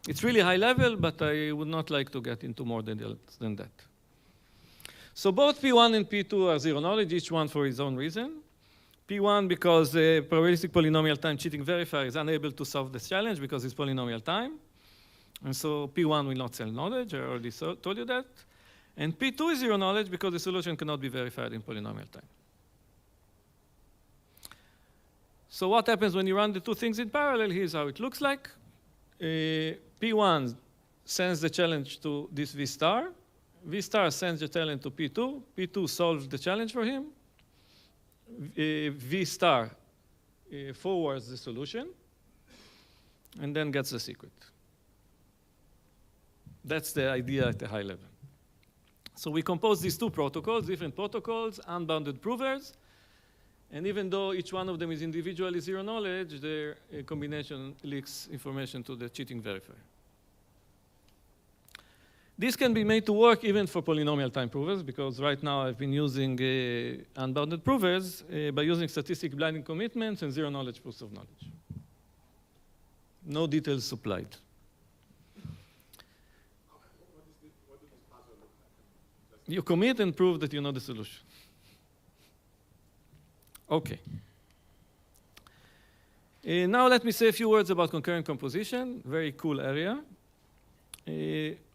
S4: It's really high level, but I would not like to get into more details than that. So both P1 and P2 are zero knowledge, each one for its own reason. P1 because the probabilistic polynomial time cheating verifier is unable to solve this challenge because it's polynomial time. And so P1 will not sell knowledge, I already told you that. And P2 is zero knowledge because the solution cannot be verified in polynomial time. So what happens when you run the two things in parallel? Here's how it looks like. P1 sends the challenge to this V star. V star sends the challenge to P2. P2 solves the challenge for him. V star forwards the solution and then gets the secret. That's the idea at a high level. So we compose these two protocols, different protocols, unbounded provers. And even though each one of them is individually zero knowledge, their combination leaks information to the cheating verifier. This can be made to work even for polynomial time provers, because right now I've been using unbounded provers by using statistic blinding commitments and zero knowledge proofs of knowledge. No details supplied.
S5: What do this puzzle look like?
S4: You commit and prove that you know the solution. Okay. Now let me say a few words about concurrent composition, very cool area.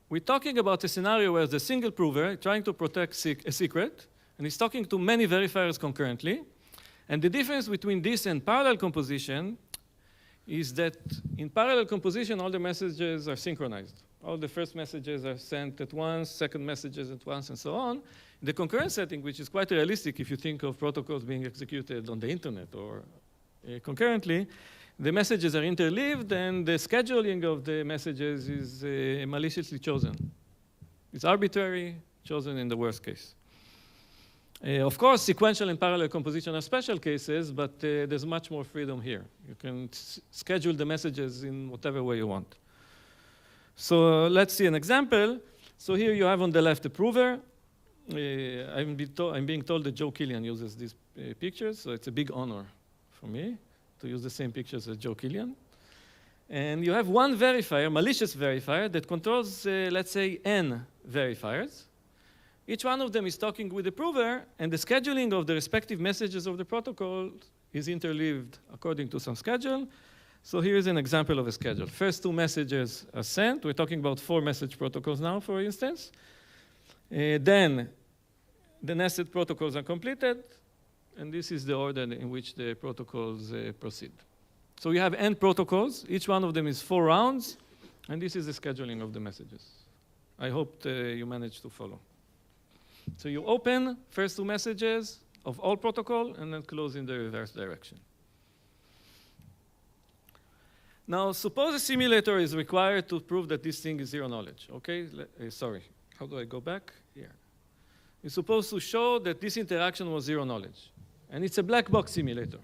S4: We're talking about a scenario where the single prover trying to protect a secret, and he's talking to many verifiers concurrently. And the difference between this and parallel composition is that in parallel composition, all the messages are synchronized. All the first messages are sent at once, second messages at once, and so on. The concurrent setting, which is quite realistic if you think of protocols being executed on the internet or concurrently, the messages are interleaved, and the scheduling of the messages is maliciously chosen. It's arbitrary, chosen in the worst case. Of course, sequential and parallel composition are special cases, but there's much more freedom here. You can schedule the messages in whatever way you want. So let's see an example. So here you have on the left the prover. I'm being told that Joe Killian uses these pictures, so it's a big honor for me to use the same pictures as Joe Killian. And you have one verifier, malicious verifier, that controls, let's say, n verifiers. Each one of them is talking with the prover, and the scheduling of the respective messages of the protocol is interleaved according to some schedule. So here's an example of a schedule. First two messages are sent. We're talking about 4 message protocols now, for instance. Then the nested protocols are completed, and this is the order in which the protocols proceed. So you have n protocols. Each one of them is 4 rounds, and this is the scheduling of the messages. I hope you managed to follow. So you open first 2 messages of all protocol, and then close in the reverse direction. Now, suppose a simulator is required to prove that this thing is zero knowledge. Okay, sorry. How do I go back? Here. You're supposed to show that this interaction was zero knowledge. And it's a black box simulator.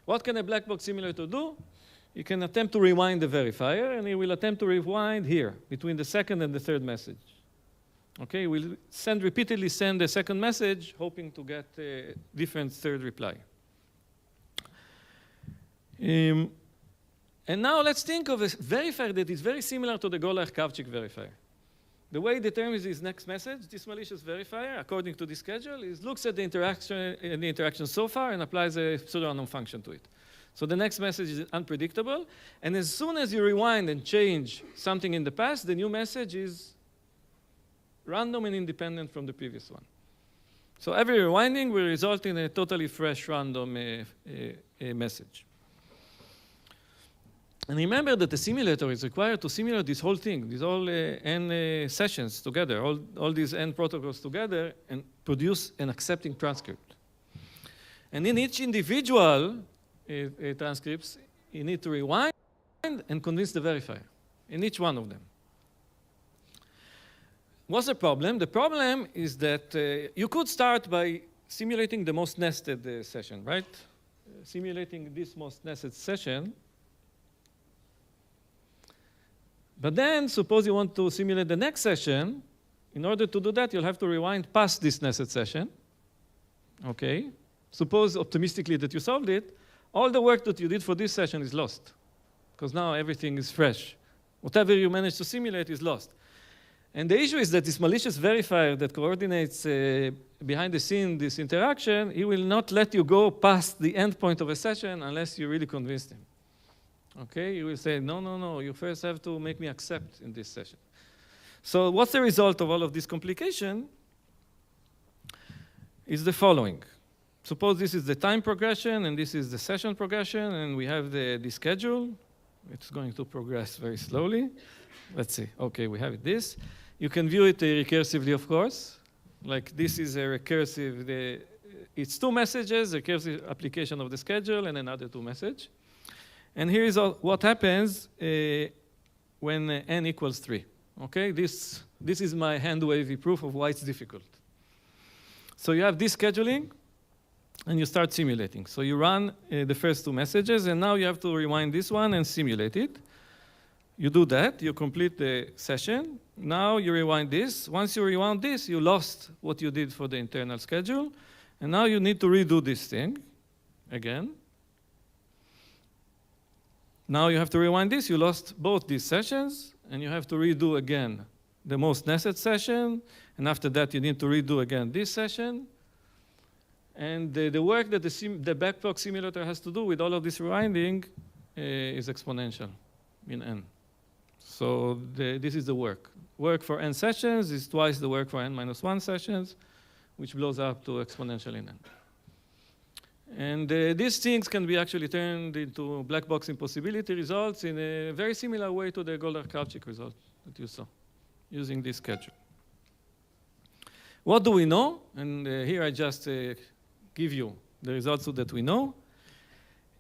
S4: What can a black box simulator do? You can attempt to rewind the verifier, and it will attempt to rewind here, between the second and the third message. Okay, we'll repeatedly send the second message, hoping to get a different third reply. And now let's think of a verifier that is very similar to the Goller-Kavchik verifier. The way it determines this next message, this malicious verifier, according to the schedule, is looks at the interaction so far and applies a pseudo-random function to it. So the next message is unpredictable, and as soon as you rewind and change something in the past, the new message is random and independent from the previous one. So every rewinding will result in a totally fresh random message. And remember that the simulator is required to simulate this whole thing, these all n sessions together, all these n protocols together, and produce an accepting transcript. And in each individual transcripts, you need to rewind and convince the verifier, in each one of them. What's the problem? The problem is that you could start by simulating the most nested session, right? Simulating this most nested session. But then, suppose you want to simulate the next session. In order to do that, you'll have to rewind past this nested session. Okay? Suppose, optimistically, that you solved it. All the work that you did for this session is lost, because now everything is fresh. Whatever you managed to simulate is lost. And the issue is that this malicious verifier that coordinates behind the scene this interaction, he will not let you go past the end point of a session unless you really convinced him. Okay, you will say, no, no, no, you first have to make me accept in this session. So what's the result of all of this complication? Is the following. Suppose this is the time progression, and this is the session progression, and we have the schedule. It's going to progress very slowly. Let's see. Okay, we have this. You can view it recursively, of course. Like this is a recursive, it's 2 messages, a recursive application of the schedule, and another 2 messages. And here is what happens when n equals 3. Okay, this is my hand-wavy proof of why it's difficult. So you have this scheduling, and you start simulating. So you run the first 2 messages, and now you have to rewind this one and simulate it. You do that, you complete the session. Now you rewind this. Once you rewound this, you lost what you did for the internal schedule, and now you need to redo this thing again. Now you have to rewind this. You lost both these sessions, and you have to redo again the most nested session, and after that you need to redo again this session. And the work that the backbox simulator has to do with all of this rewinding is exponential in n. So this is the work. Work for n sessions is twice the work for n minus 1 sessions, which blows up to exponential in n. And these things can be actually turned into black box impossibility results in a very similar way to the Goller-Kavchik result that you saw, using this schedule. What do we know? And here I just give you the results that we know.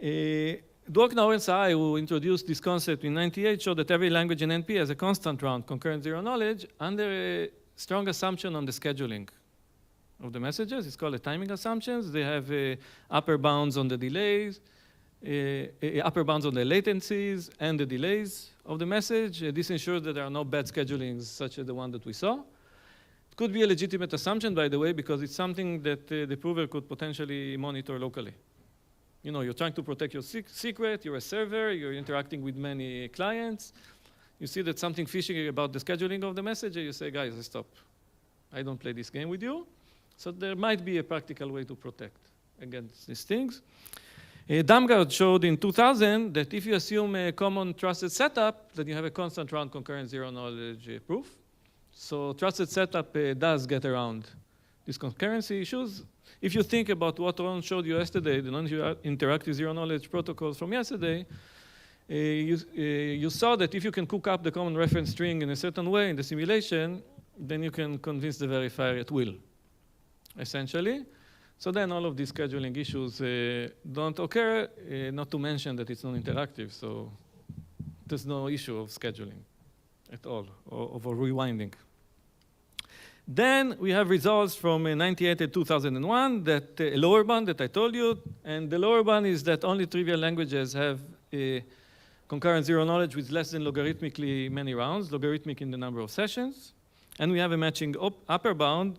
S4: Dworknauer and Sahai, who introduced this concept in '98, showed that every language in NP has a constant round concurrent zero knowledge under a strong assumption on the scheduling of the messages. It's called a timing assumptions. They have upper bounds on the delays, upper bounds on the latencies and the delays of the message. This ensures that there are no bad schedulings such as the one that we saw. It could be a legitimate assumption, by the way, because it's something that the prover could potentially monitor locally. You know, you're trying to protect your secret, you're a server, you're interacting with many clients. You see that something fishy about the scheduling of the message, and you say, guys, stop. I don't play this game with you. So there might be a practical way to protect against these things. Damgard showed in 2000 that if you assume a common trusted setup, then you have a constant round concurrent zero knowledge proof. So trusted setup does get around these concurrency issues. If you think about what Ron showed you yesterday, the non-interactive zero knowledge protocols from yesterday, you saw that if you can cook up the common reference string in a certain way in the simulation, then you can convince the verifier at will, essentially. So then all of these scheduling issues don't occur, not to mention that it's non-interactive, so there's no issue of scheduling at all, or of rewinding. Then we have results from 98 and 2001, that a lower bound that I told you, and the lower bound is that only trivial languages have a concurrent zero knowledge with less than logarithmically many rounds, logarithmic in the number of sessions. And we have a matching upper bound.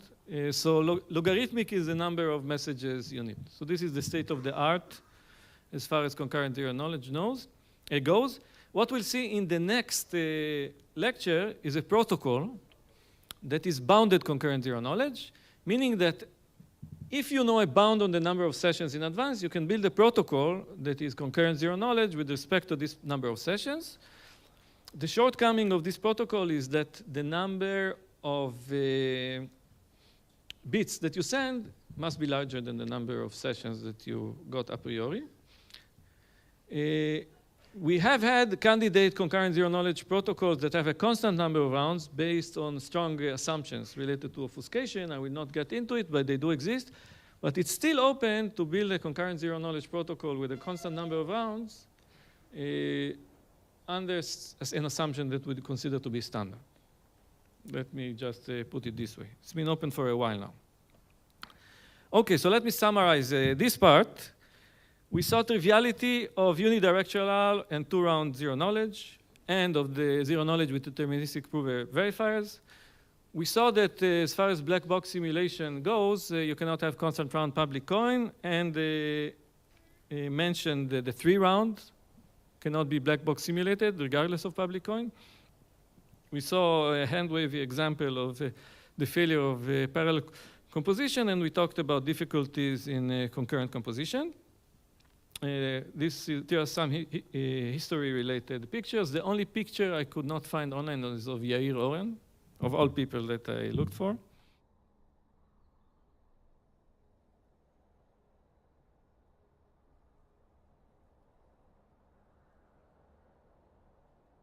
S4: So logarithmic is the number of messages you need. So this is the state of the art as far as concurrent zero knowledge goes. What we'll see in the next lecture is a protocol that is bounded concurrent zero knowledge, meaning that if you know a bound on the number of sessions in advance, you can build a protocol that is concurrent zero knowledge with respect to this number of sessions. The shortcoming of this protocol is that the number of bits that you send must be larger than the number of sessions that you got a priori. We have had candidate concurrent zero knowledge protocols that have a constant number of rounds based on strong assumptions related to obfuscation. I will not get into it, but they do exist. But it's still open to build a concurrent zero knowledge protocol with a constant number of rounds under an assumption that we'd consider to be standard. Let me just put it this way. It's been open for a while now. Okay, so let me summarize this part. We saw triviality of unidirectional and two-round zero knowledge, and of the zero knowledge with deterministic prover verifiers. We saw that as far as black box simulation goes, you cannot have constant round public coin, and mentioned the three-round cannot be black box simulated regardless of public coin. We saw a hand-wavy example of the failure of parallel composition, and we talked about difficulties in concurrent composition. There are some history-related pictures. The only picture I could not find online is of Yair Oren, of all people that I looked for.